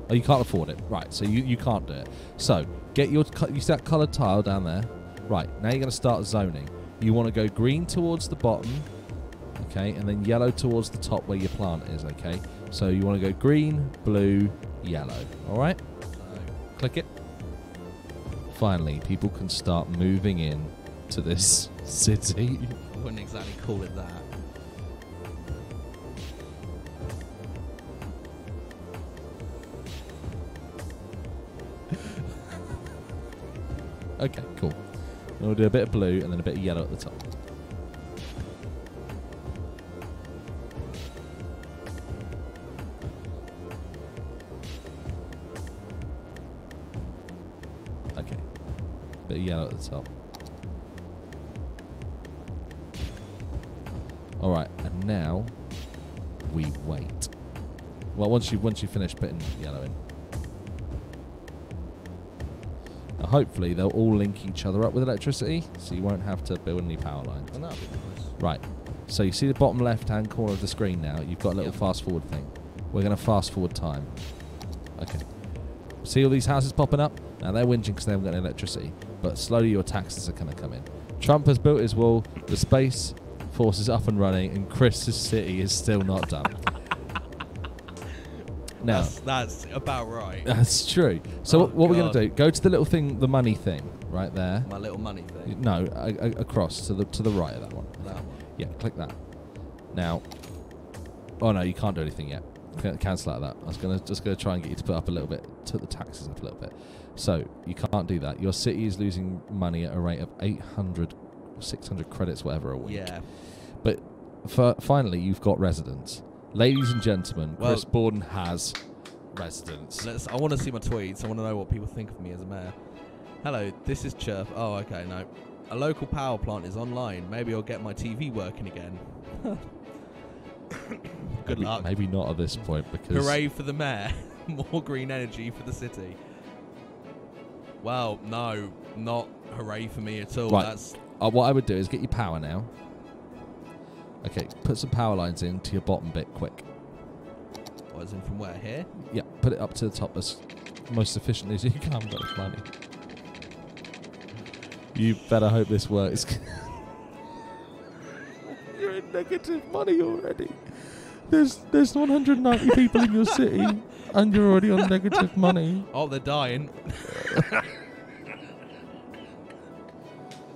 [SPEAKER 3] Oh, you can't afford it. Right, so you can't do it. So, get you see that coloured tile down there? Right, now you're going to start zoning. You want to go green towards the bottom, okay, and then yellow towards the top where your plant is, okay? So you want to go green, blue, yellow, alright? Click it. Finally, people can start moving in to this city.
[SPEAKER 2] I wouldn't exactly call it that.
[SPEAKER 3] Okay, cool. And we'll do a bit of blue and then a bit of yellow at the top. Bit of yellow at the top. All right, and now we wait. Well, once you finish putting yellow in, now hopefully they'll all link each other up with electricity, so you won't have to build any power lines.
[SPEAKER 2] Oh, that'd be nice.
[SPEAKER 3] Right. So you see the bottom left-hand corner of the screen now. You've got a little fast-forward thing. We're going to fast-forward time. Okay. See all these houses popping up? Now they're whinging because they haven't got any electricity, but slowly your taxes are going to come in. Trump has built his wall. The Space Force is up and running, and Chris's city is still not done. Now,
[SPEAKER 2] that's about right.
[SPEAKER 3] That's true. So what we're going to do? Go to the little thing, the money thing, right there.
[SPEAKER 2] My little money thing.
[SPEAKER 3] No, across to the right of that one.
[SPEAKER 2] That one.
[SPEAKER 3] Yeah, click that. Now, oh no, you can't do anything yet. Cancel out of that. I was just gonna try and get you to put up a little bit, to the taxes up a little bit. So you can't do that. Your city is losing money at a rate of 800, 600 credits, whatever a week.
[SPEAKER 2] Yeah.
[SPEAKER 3] But finally, you've got residents. Ladies and gentlemen, Chris Borden has residents.
[SPEAKER 2] I want to see my tweets. I want to know what people think of me as a mayor. Hello, this is Chirp. Oh, okay, no. A local power plant is online. Maybe I'll get my TV working again. Good luck.
[SPEAKER 3] Maybe not at this point, because...
[SPEAKER 2] Hooray for the mayor. More green energy for the city. Well, no, not hooray for me at all.
[SPEAKER 3] Right.
[SPEAKER 2] That's
[SPEAKER 3] what I would do is get your power now. Okay, put some power lines into your bottom bit quick.
[SPEAKER 2] What, as in from where? Here?
[SPEAKER 3] Yeah, put it up to the top as most efficiently as you can, but it's money. You better hope this works. You're in negative money already. There's 190 people in your city, and you're already on negative money.
[SPEAKER 2] Oh, they're dying.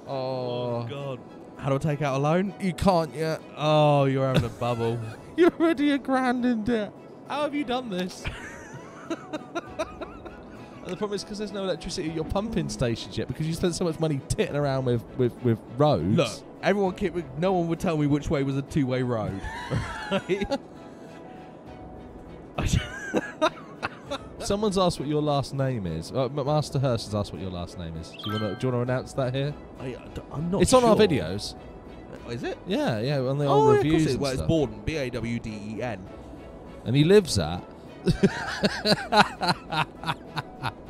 [SPEAKER 3] Oh,
[SPEAKER 2] God. How do I take out a loan?
[SPEAKER 3] you can't yet.
[SPEAKER 2] Oh, you're having a bubble.
[SPEAKER 3] You're already £1,000 in debt. How have you done this? And the problem is because there's no electricity at your pumping stations yet, because you spent so much money titting around with roads.
[SPEAKER 2] Look, no one would tell me which way was a two-way road.
[SPEAKER 3] Someone's asked what your last name is. Master Hurst has asked what your last name is. Do you want to announce that here?
[SPEAKER 2] I'm not.
[SPEAKER 3] It's on our videos.
[SPEAKER 2] Is it?
[SPEAKER 3] Yeah, on the old reviews.
[SPEAKER 2] Of
[SPEAKER 3] and
[SPEAKER 2] well, it's
[SPEAKER 3] stuff.
[SPEAKER 2] Borden, Bawden.
[SPEAKER 3] And he lives at.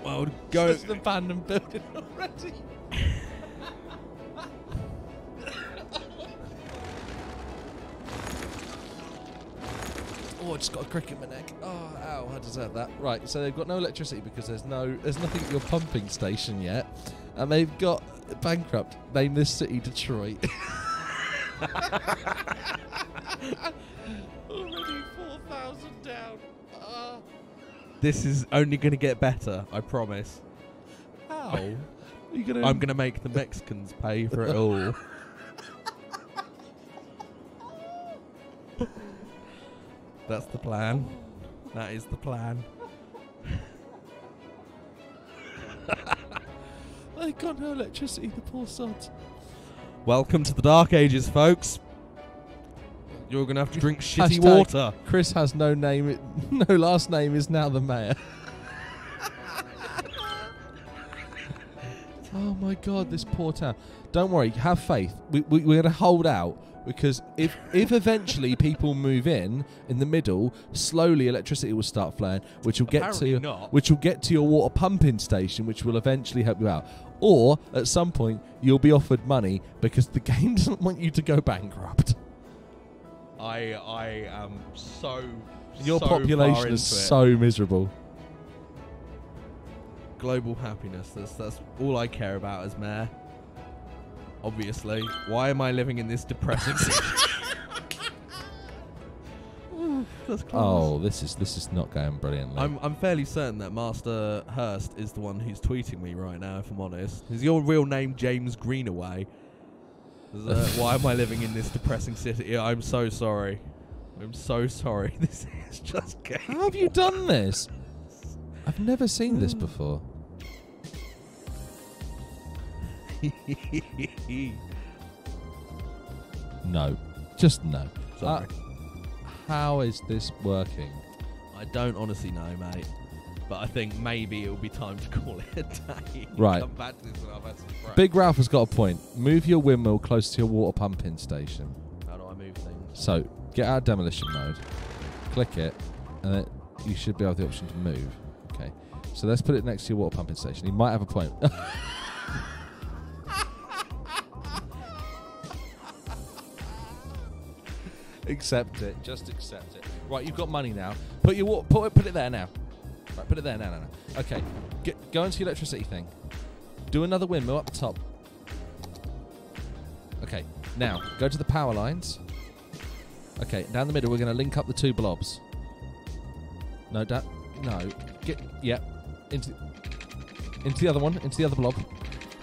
[SPEAKER 2] Well, go.
[SPEAKER 3] It's the abandoned building already. Oh, I just got a crick in my neck. Oh, ow, I deserve that. Right, so they've got no electricity because there's nothing at your pumping station yet, and they've got bankrupt. Name this city Detroit. Already 4,000 down.
[SPEAKER 2] This is only going to get better, I promise.
[SPEAKER 3] How?
[SPEAKER 2] I'm going to make the Mexicans pay for it all. That's the plan. That is the plan.
[SPEAKER 3] They got no electricity, the poor sods.
[SPEAKER 2] Welcome to the Dark Ages, folks. You're going to have to drink shitty
[SPEAKER 3] Hashtag
[SPEAKER 2] water.
[SPEAKER 3] Chris has no name, no last name, is now the mayor. Oh my God, this poor town. Don't worry, have faith. We're going to hold out, because if eventually people move in the middle, slowly electricity will start flowing, which will get to your water pumping station, which will eventually help you out. Or at some point you'll be offered money because the game doesn't want you to go bankrupt.
[SPEAKER 2] I am so
[SPEAKER 3] Your
[SPEAKER 2] so
[SPEAKER 3] population
[SPEAKER 2] far
[SPEAKER 3] is
[SPEAKER 2] into it.
[SPEAKER 3] so miserable.
[SPEAKER 2] Global happiness. That's all I care about as mayor. Obviously. Why am I living in this depressing situation? That's close.
[SPEAKER 3] Oh, this is not going brilliantly.
[SPEAKER 2] I'm fairly certain that Master Hurst is the one who's tweeting me right now, if I'm honest. Is your real name James Greenaway? Why am I living in this depressing city? I'm so sorry. I'm so sorry. This is just gay.
[SPEAKER 3] How have you done this? I've never seen this before. No. Just no.
[SPEAKER 2] Sorry.
[SPEAKER 3] How is this working?
[SPEAKER 2] I don't honestly know, mate. but I think maybe it will be time to call it a day.
[SPEAKER 1] Right.
[SPEAKER 2] Come back to this when I've had some break.
[SPEAKER 1] Big Ralph has got a point. Move your windmill close to your water pumping station.
[SPEAKER 2] How do I move things?
[SPEAKER 1] So get out of demolition mode, click it, and then you should be able the option to move. Okay. So let's put it next to your water pumping station. He might have a point. Accept it. Just accept it. Right, you've got money now. Put it there now. Right, put it there now. Okay. Go into your electricity thing. Do another windmill up the top. Okay. Now go to the power lines. Okay, down the middle we're going to link up the two blobs. No. Into the other one. Into the other blob.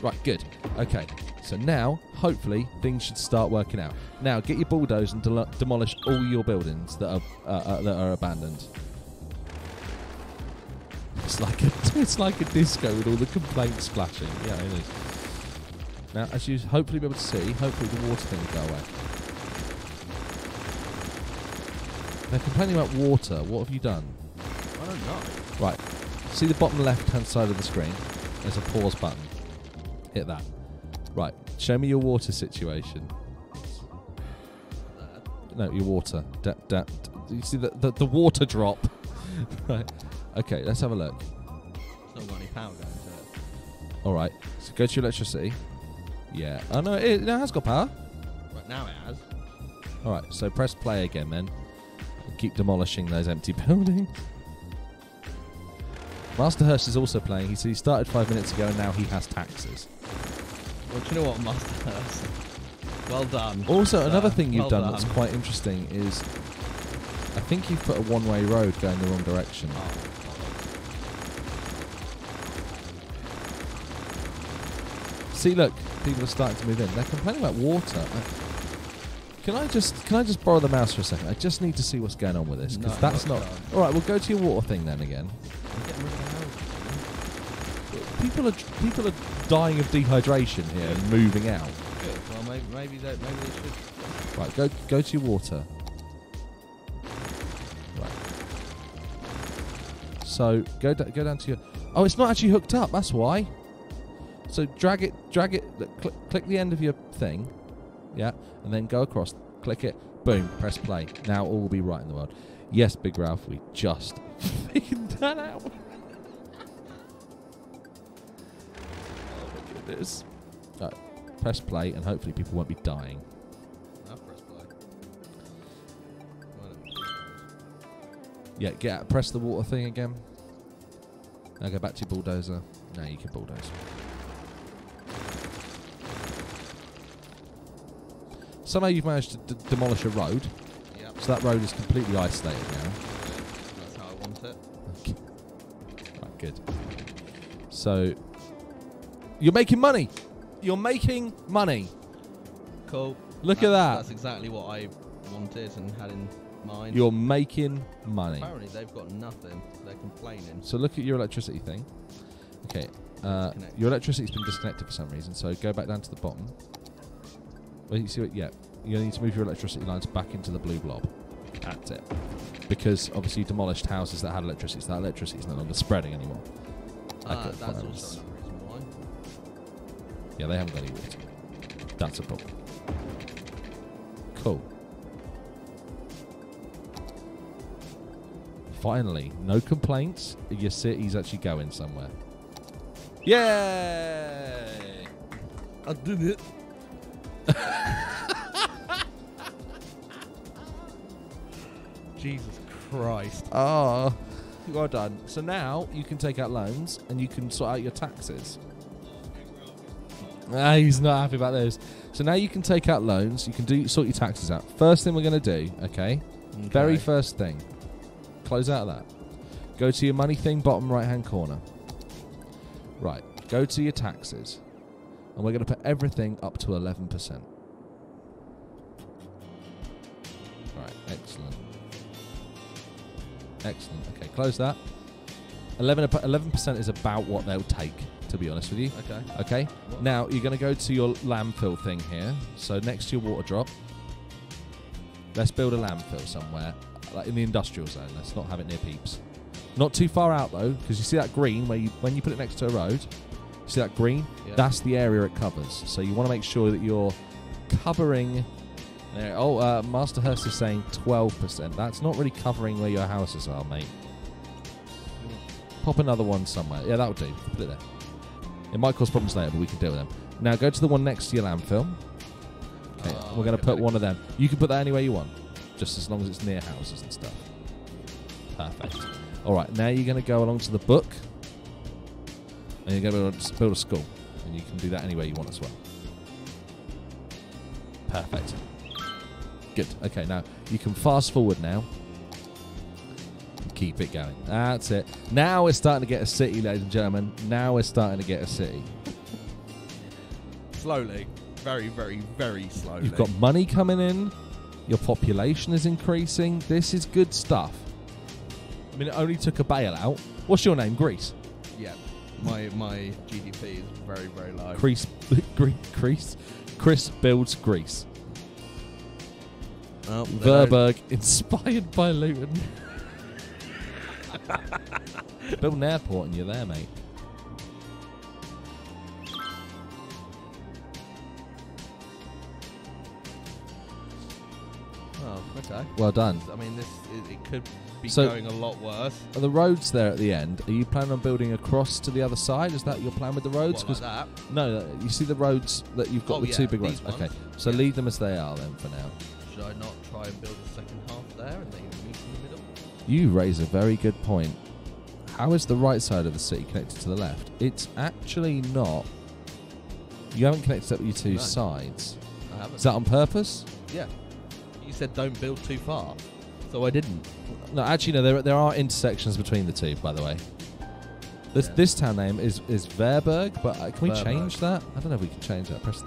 [SPEAKER 1] Right. Good. Okay. So now, hopefully, things should start working out. Now, get your bulldozer and demolish all your buildings that are abandoned. It's like a disco with all the complaints flashing. Yeah, it is. Now, as you hopefully be able to see, hopefully the water thing will go away. They're complaining about water. What have you done?
[SPEAKER 2] I don't know.
[SPEAKER 1] Right. See the bottom left-hand side of the screen? There's a pause button. Hit that. Right, show me your water situation. No, your water. You see the water drop? Right. Okay, let's have a look.
[SPEAKER 2] It's not got any power going to it.
[SPEAKER 1] All right. So go to your electricity. Yeah. Oh no, it has got power.
[SPEAKER 2] Right now it has.
[SPEAKER 1] All right. So press play again then. And keep demolishing those empty buildings. Master Hurst is also playing. He started 5 minutes ago and now he has taxes.
[SPEAKER 2] Well, do you know what, Master Hurst? Well done.
[SPEAKER 1] Also, another thing you've done that's quite interesting is I think you've put a one-way road going the wrong direction. See, look, people are starting to move in. They're complaining about water. Can I just borrow the mouse for a second? I just need to see what's going on with this because that's not. All right, we'll go to your water thing then again. People are dying of dehydration here and moving out.
[SPEAKER 2] Good. Well, maybe they should.
[SPEAKER 1] Right, go to your water. Right. So go down to your. Oh, it's not actually hooked up. That's why. So drag it. Click the end of your thing, yeah, and then go across. Click it. Boom. Press play. Now all will be right in the world. Yes, Big Ralph, we just figured that out. This. Press play, and hopefully people won't be dying.
[SPEAKER 2] I'll press play.
[SPEAKER 1] Yeah, get out. Press the water thing again. Now go back to your bulldozer. Now you can bulldoze. Somehow you've managed to demolish a road.
[SPEAKER 2] Yep.
[SPEAKER 1] So that road is completely isolated now.
[SPEAKER 2] That's how I want it.
[SPEAKER 1] Okay. Right, good. So you're making money. You're making money.
[SPEAKER 2] Cool.
[SPEAKER 1] Look at that.
[SPEAKER 2] That's exactly what I wanted and had in mind.
[SPEAKER 1] You're making money.
[SPEAKER 2] Apparently they've got nothing. They're complaining.
[SPEAKER 1] So look at your electricity thing. Okay. Your electricity's been disconnected for some reason. So go back down to the bottom. Well, you see what? Yeah. You need to move your electricity lines back into the blue blob. That's it. Because obviously you demolished houses that had electricity, so that electricity is no longer spreading anymore.
[SPEAKER 2] That's also another reason why.
[SPEAKER 1] Yeah, they haven't got any water. That's a problem. Cool. Finally, no complaints. Your city's actually going somewhere. Yay!
[SPEAKER 2] I did it. Jesus Christ.
[SPEAKER 1] Oh, well done. So now you can take out loans and you can sort out your taxes. He's not happy about those. So now you can take out loans. You can sort your taxes out. First thing we're going to do, okay? Very first thing. Close out of that. Go to your money thing, bottom right-hand corner. Right. Go to your taxes. And we're going to put everything up to 11%. Right. Excellent. Excellent. Okay, close that. 11% is about what they'll take, to be honest with you.
[SPEAKER 2] Okay.
[SPEAKER 1] Okay. What? Now you're going to go to your landfill thing here. So next to your water drop, let's build a landfill somewhere, like in the industrial zone. Let's not have it near Peeps.
[SPEAKER 3] Not too far out though, because you see that green when you put it next to a road. You see that green?
[SPEAKER 2] Yeah.
[SPEAKER 3] That's the area it covers. So you want to make sure that you're covering. Master Hurst is saying 12%. That's not really covering where your houses are, mate. Pop another one somewhere. Yeah, that'll do. Put it there. It might cause problems later, but we can deal with them. Now go to the one next to your landfill. Okay, we're going to put one of them. You can put that anywhere you want, just as long as it's near houses and stuff. Perfect. All right, now you're going to go along to the book, and you're going to build a school, and you can do that anywhere you want as well. Perfect. Good. Okay, now you can fast forward now. Keep it going. That's it. Now we're starting to get a city, ladies and gentlemen. Now we're starting to get a city.
[SPEAKER 2] Slowly. Very, very, very slowly.
[SPEAKER 3] You've got money coming in. Your population is increasing. This is good stuff. I mean, it only took a bailout. What's your name? Greece?
[SPEAKER 2] Yeah. My GDP is very, very low.
[SPEAKER 3] Chris builds Greece.
[SPEAKER 2] Oh,
[SPEAKER 3] Verberg, inspired by Luton. Build an airport and you're there, mate.
[SPEAKER 2] Oh, okay.
[SPEAKER 3] Well done.
[SPEAKER 2] I mean, it could be
[SPEAKER 3] So-
[SPEAKER 2] going a lot worse.
[SPEAKER 3] Are the roads there at the end? Are you planning on building across to the other side? Is that your plan with the roads?
[SPEAKER 2] What, like that?
[SPEAKER 3] No, you see the roads that you've got,
[SPEAKER 2] Oh,
[SPEAKER 3] the
[SPEAKER 2] yeah,
[SPEAKER 3] two big roads.
[SPEAKER 2] these ones.
[SPEAKER 3] Okay, so
[SPEAKER 2] Yeah.
[SPEAKER 3] leave them as they are then for now.
[SPEAKER 2] Should I not try and build the second half there and then meet in the middle?
[SPEAKER 3] You raise a very good point. How is the right side of the city connected to the left? It's actually not. You haven't connected up your two
[SPEAKER 2] No.
[SPEAKER 3] sides.
[SPEAKER 2] I haven't.
[SPEAKER 3] Is that on purpose?
[SPEAKER 2] Yeah. You said don't build too far, so I didn't.
[SPEAKER 3] No, actually, no. There are intersections between the two, by the way.
[SPEAKER 2] Yeah.
[SPEAKER 3] This town name is Verberg, but can we
[SPEAKER 2] Verberg.
[SPEAKER 3] change that? I don't know if we can change that. Press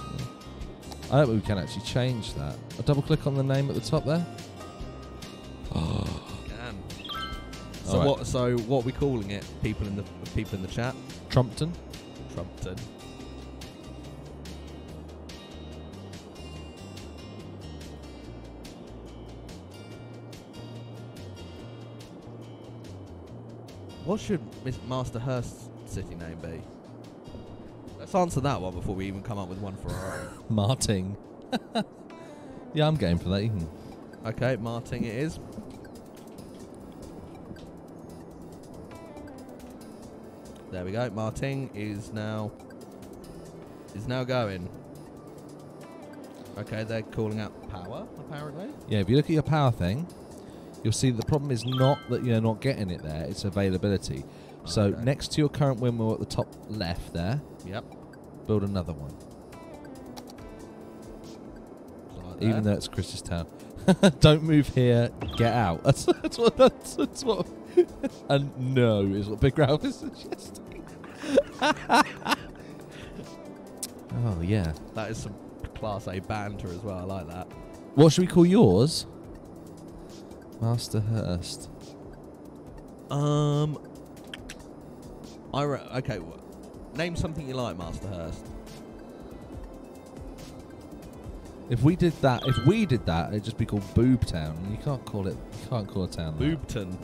[SPEAKER 3] I don't think we can actually change that. I'll double click on the name at the top there.
[SPEAKER 2] Can. So
[SPEAKER 3] Alright.
[SPEAKER 2] what? So what are we calling it? People in the chat.
[SPEAKER 3] Trumpton.
[SPEAKER 2] Trumpton. What should Miss Master Hurst's city name be? Let's answer that one before we even come up with one for our own.
[SPEAKER 3] Marting. Yeah, I'm game for that. You can.
[SPEAKER 2] Okay, Marting it is. There we go. Marting is now going. Okay, they're calling out power apparently.
[SPEAKER 3] Yeah, if you look at your power thing, you'll see the problem is not that you're not getting it there, it's availability. So
[SPEAKER 2] Okay.
[SPEAKER 3] next to your current windmill at the top left there,
[SPEAKER 2] Yep.
[SPEAKER 3] build another one.
[SPEAKER 2] So like
[SPEAKER 3] Even
[SPEAKER 2] there.
[SPEAKER 3] though it's Chris's town. Don't move here, get out. That's what and no is what Big Ralph is suggesting. Oh yeah.
[SPEAKER 2] That is some class A banter as well. I like that.
[SPEAKER 3] What should we call yours? Master Hurst.
[SPEAKER 2] Okay. Name something you like, Master Hurst.
[SPEAKER 3] If we did that, it'd just be called Boob Town. You can't call a town that.
[SPEAKER 2] Boobton.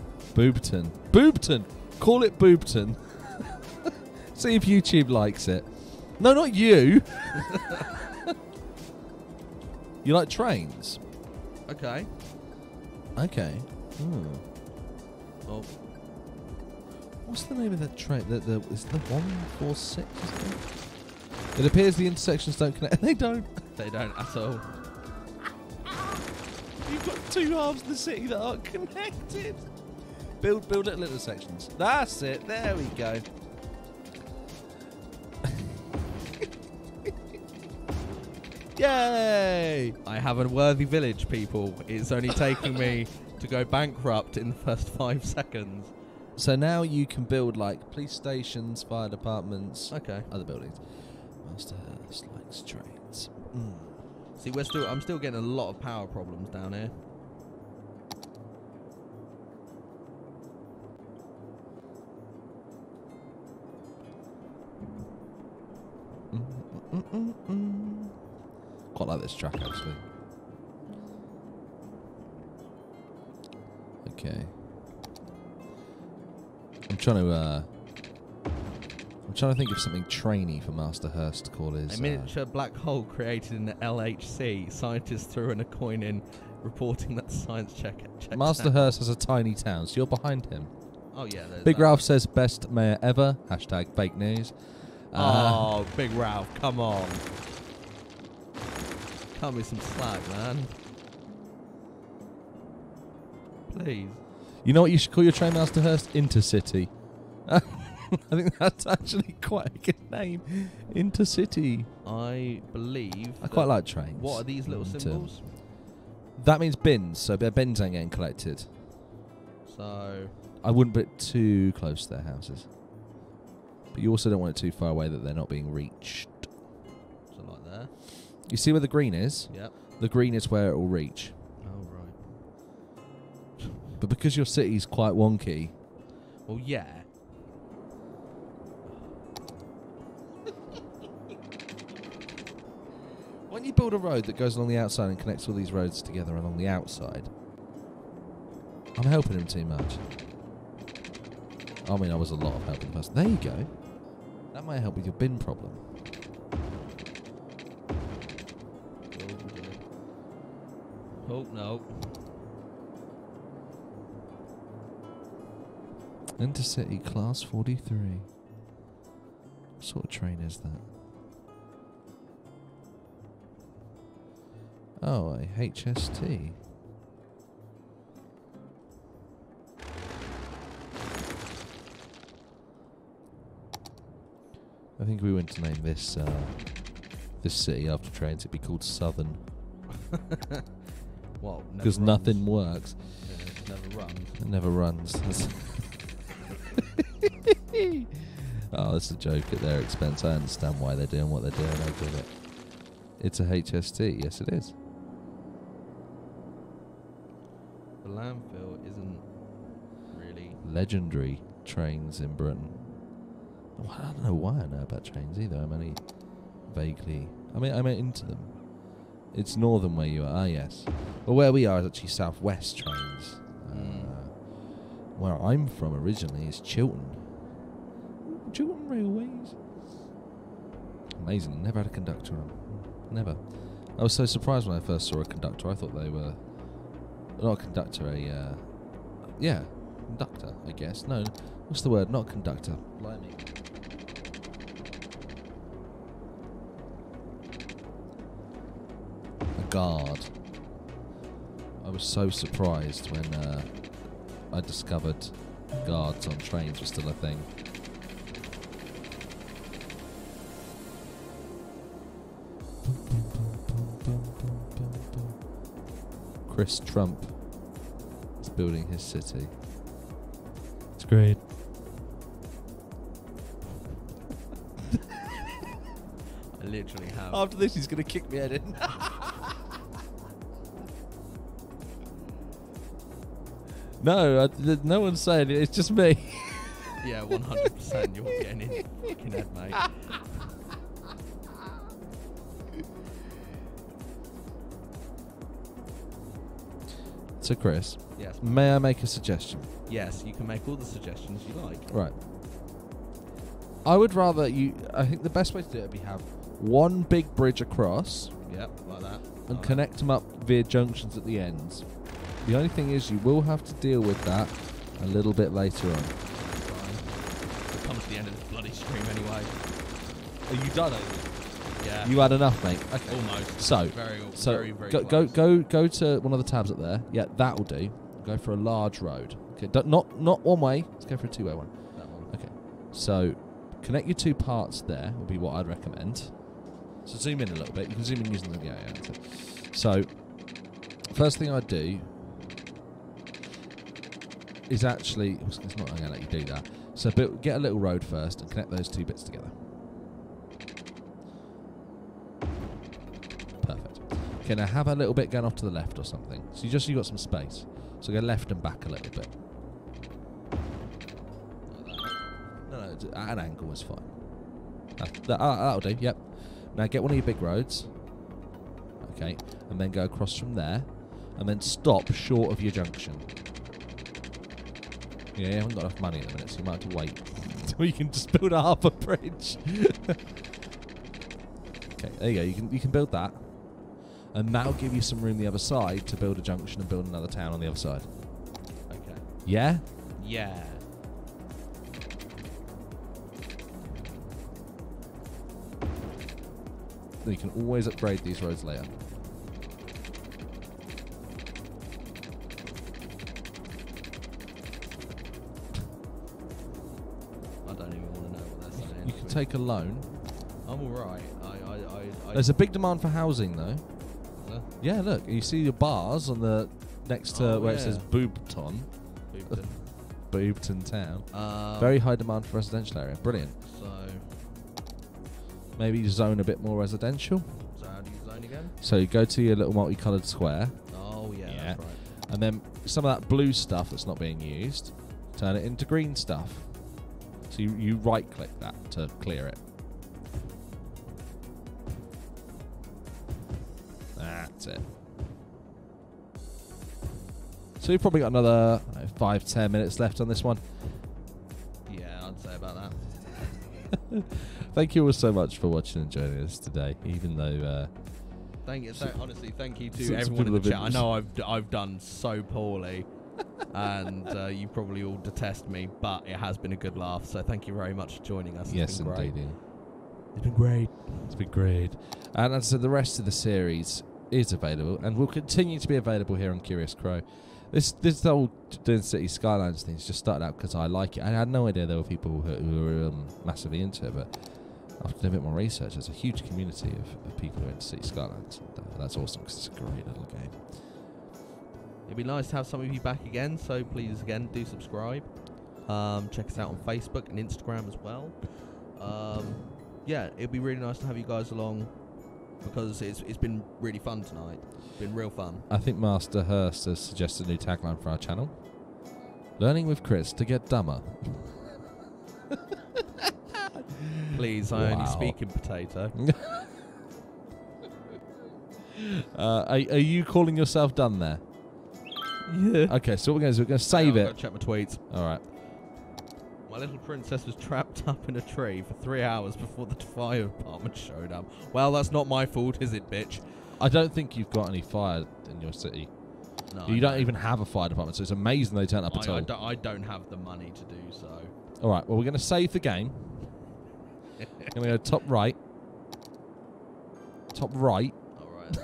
[SPEAKER 3] Boobton. Call it Boobton. See if YouTube likes it. No, not you. You like trains?
[SPEAKER 2] Okay.
[SPEAKER 3] Okay.
[SPEAKER 2] Oh,
[SPEAKER 3] What's the name of that train? Is the 146? It appears the intersections don't connect. They don't.
[SPEAKER 2] they don't at all.
[SPEAKER 3] You've got two halves of the city that aren't connected. Build it in little sections. That's it. There we go. Yay!
[SPEAKER 2] I have a worthy village, people. It's only taking me to go bankrupt in the first 5 seconds.
[SPEAKER 3] So now you can build like police stations, fire departments,
[SPEAKER 2] Okay.
[SPEAKER 3] other buildings. Master Hurst likes trains.
[SPEAKER 2] See, I'm still getting a lot of power problems down here.
[SPEAKER 3] Quite like this track actually. Okay. trying to think of something trainy for Master Hurst to call his.
[SPEAKER 2] A miniature black hole created in the LHC. Scientists threw in a coin in, reporting that the science check.
[SPEAKER 3] Master Hurst has a tiny town, so you're behind him.
[SPEAKER 2] Oh yeah.
[SPEAKER 3] Big Ralph says best mayor ever. Hashtag fake news.
[SPEAKER 2] Oh, Big Ralph, come on. Cut me some slack, man. Please.
[SPEAKER 3] You know what you should call your train, Master Hurst? Intercity. I think that's actually quite a good name. Intercity.
[SPEAKER 2] I believe.
[SPEAKER 3] I quite like trains.
[SPEAKER 2] What are these little symbols?
[SPEAKER 3] That means bins, so their bins ain't getting collected.
[SPEAKER 2] So.
[SPEAKER 3] I wouldn't put it too close to their houses. But you also don't want it too far away that they're not being reached.
[SPEAKER 2] So like there.
[SPEAKER 3] You see where the green is?
[SPEAKER 2] Yep.
[SPEAKER 3] The green is where it will reach.
[SPEAKER 2] Oh, right.
[SPEAKER 3] But because your city's quite wonky...
[SPEAKER 2] Well, yeah.
[SPEAKER 3] When you build a road that goes along the outside and connects all these roads together along the outside, I'm helping him too much. I mean, I was a lot of helping the person. There you go. That might help with your bin problem.
[SPEAKER 2] Oh, no.
[SPEAKER 3] Intercity Class 43. What sort of train is that? Oh, a HST. I think we went to name this this city after trains. It'd be called Southern.
[SPEAKER 2] Well,
[SPEAKER 3] because nothing works.
[SPEAKER 2] Yeah, it never runs.
[SPEAKER 3] It never runs. Oh, it's a joke at their expense. I understand why they're doing what they're doing. I get it. It's a HST. Yes, it is.
[SPEAKER 2] The landfill isn't really
[SPEAKER 3] Legendary trains in Britain. Well, I don't know why I know about trains either. I'm only vaguely... I'm into them. It's northern where you are. Ah, yes. Well, where we are is actually southwest trains. Where I'm from originally is Chiltern. Chiltern Railways. Amazing. Never had a conductor on them. Never. I was so surprised when I first saw a conductor. I thought they were... Not a conductor, yeah, conductor, I guess. No, what's the word? Not conductor. Blimey. A guard. I was so surprised when I discovered guards on trains were still a thing. Chris Trump is building his city. It's great.
[SPEAKER 2] I literally have.
[SPEAKER 3] After this, he's going to kick me head in. No, no one's saying it. It's just me.
[SPEAKER 2] Yeah, 100%. You're getting in fucking head, mate.
[SPEAKER 3] So, Chris,
[SPEAKER 2] Yes.
[SPEAKER 3] may I make a suggestion?
[SPEAKER 2] Yes, you can make all the suggestions you like.
[SPEAKER 3] Right. I would rather you... I think the best way to do it would be have one big bridge across
[SPEAKER 2] Yep, like that.
[SPEAKER 3] and
[SPEAKER 2] Like
[SPEAKER 3] connect them up via junctions at the ends. The only thing is you will have to deal with that a little bit later on.
[SPEAKER 2] that. Fine. We'll come to the end of this bloody stream anyway.
[SPEAKER 3] Are you done,
[SPEAKER 2] Yeah.
[SPEAKER 3] You had enough, mate. Okay.
[SPEAKER 2] Almost.
[SPEAKER 3] So,
[SPEAKER 2] very
[SPEAKER 3] go
[SPEAKER 2] close.
[SPEAKER 3] go to one of the tabs up there. Yeah, that will do. Go for a large road. Okay, not one way. Let's go for a two-way one.
[SPEAKER 2] That one.
[SPEAKER 3] Okay. So, connect your two parts there would be what I'd recommend. So zoom in a little bit. You can zoom in using the So, first thing I'd do is actually... It's not going to let you do that. So get a little road first and connect those two bits together. Perfect. Okay, now have a little bit going off to the left or something. So you got some space. So go left and back a little bit. No, at an angle is fine. That'll do, yep. Now get one of your big roads. Okay, and then go across from there. And then stop short of your junction. Yeah, you haven't got enough money at the minute, so you might have to wait until you can just build a harbour bridge. Okay, there you go. You can build that, and that'll give you some room the other side to build a junction and build another town on the other side.
[SPEAKER 2] Okay.
[SPEAKER 3] Yeah.
[SPEAKER 2] Yeah.
[SPEAKER 3] You can always upgrade these roads later.
[SPEAKER 2] I don't even want to know what they're saying.
[SPEAKER 3] You can take a loan.
[SPEAKER 2] I'm alright.
[SPEAKER 3] There's a big demand for housing, though. Yeah, look. You see the bars on the next to where it says Boobton. Boobton Town. Very high demand for residential area. Brilliant.
[SPEAKER 2] So
[SPEAKER 3] maybe zone a bit more residential.
[SPEAKER 2] So how do you zone again?
[SPEAKER 3] So you go to your little multicoloured square.
[SPEAKER 2] Oh yeah, that's right.
[SPEAKER 3] And then some of that blue stuff that's not being used, turn it into green stuff. So you right click that to clear it. That's it. So you've probably got another 5-10 minutes left on this one.
[SPEAKER 2] Yeah, I'd say about that.
[SPEAKER 3] Thank you all so much for watching and joining us today, even though...
[SPEAKER 2] honestly, thank you to everyone in the chat. I know I've done so poorly, and you probably all detest me, but it has been a good laugh, so thank you very much for joining us.
[SPEAKER 3] Yes, indeed.
[SPEAKER 2] It's been great.
[SPEAKER 3] It's been great. And as I said, the rest of the series is available and will continue to be available here on Curious Crow. This whole doing Cities Skylines thing just started out because I like it. I had no idea there were people who were massively into it, but after doing a bit more research, there's a huge community of people who are into Cities Skylines. And, that's awesome because it's a great little game.
[SPEAKER 2] It'd be nice to have some of you back again, so please, again, do subscribe. Check us out on Facebook and Instagram as well. Yeah, it'd be really nice to have you guys along because it's been really fun tonight. It's been real fun.
[SPEAKER 3] I think Master Hurst has suggested a new tagline for our channel. Learning with Chris to get dumber.
[SPEAKER 2] Please, I only speak in potato.
[SPEAKER 3] Are you calling yourself done there?
[SPEAKER 2] Yeah.
[SPEAKER 3] Okay, so what we're going to save it.
[SPEAKER 2] I'll check my tweets.
[SPEAKER 3] All right.
[SPEAKER 2] My little princess was trapped up in a tree for 3 hours before the fire department showed up. Well, that's not my fault, is it, bitch?
[SPEAKER 3] I don't think you've got any fire in your city.
[SPEAKER 2] No,
[SPEAKER 3] you don't even have a fire department, so it's amazing they turn up at all.
[SPEAKER 2] I don't have the money to do so.
[SPEAKER 3] All right, well, we're going to save the game. Going to go top right. Top right.
[SPEAKER 2] All right.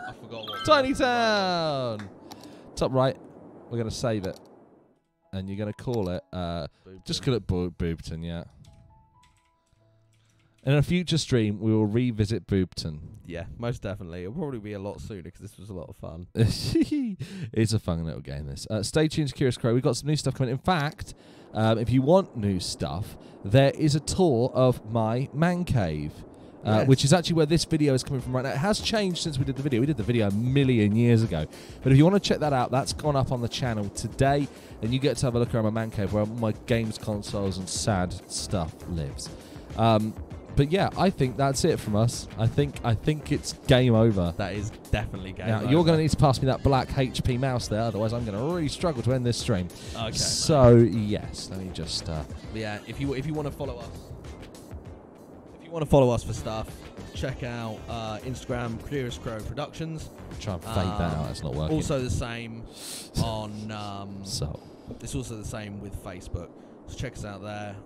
[SPEAKER 2] I forgot what.
[SPEAKER 3] Tiny Town! Top right. We're going to save it. And you're going to call it... just call it Boobton, yeah. In a future stream, we will revisit Boobton.
[SPEAKER 2] Yeah, most definitely. It'll probably be a lot sooner because this was a lot of fun.
[SPEAKER 3] It's a fun little game, this. Stay tuned to Curious Crow. We've got some new stuff coming. In fact, if you want new stuff, there is a tour of my man cave.
[SPEAKER 2] Yes.
[SPEAKER 3] Which is actually where this video is coming from right now. It has changed since we did the video. We did the video a million years ago. But if you want to check that out, that's gone up on the channel today. And you get to have a look around my man cave where my games consoles and sad stuff lives. But yeah, I think that's it from us. I think it's game over.
[SPEAKER 2] That is definitely game over.
[SPEAKER 3] You're going to need to pass me that black HP mouse there, otherwise I'm going to really struggle to end this stream.
[SPEAKER 2] Okay.
[SPEAKER 3] So yes, let me just.
[SPEAKER 2] Yeah, if you want to follow us. If you want to follow us for stuff, check out Instagram, Curious Crow Productions.
[SPEAKER 3] Try and fade that out, it's not working.
[SPEAKER 2] Also the same on...
[SPEAKER 3] so.
[SPEAKER 2] It's also the same with Facebook. So check us out there.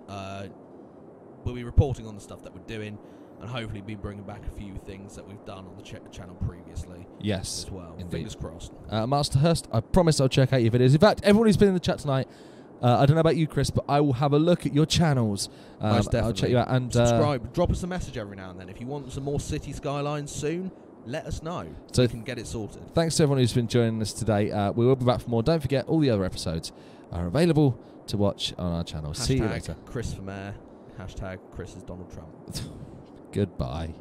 [SPEAKER 2] We'll be reporting on the stuff that we're doing and hopefully be bringing back a few things that we've done on the channel previously.
[SPEAKER 3] Yes.
[SPEAKER 2] As well.
[SPEAKER 3] Indeed.
[SPEAKER 2] Fingers crossed.
[SPEAKER 3] Master Hurst, I promise I'll check out your videos. In fact, everyone who's been in the chat tonight, I don't know about you, Chris, but I will have a look at your channels.
[SPEAKER 2] Most definitely.
[SPEAKER 3] I'll check you out. And
[SPEAKER 2] subscribe. Drop us a message every now and then. If you want some more City Skylines soon, let us know so we can get it sorted.
[SPEAKER 3] Thanks to everyone who's been joining us today. We will be back for more. Don't forget, all the other episodes are available to watch on our channel. See you later.
[SPEAKER 2] Chris for Mayor. Hashtag Chris is Donald Trump.
[SPEAKER 3] Goodbye.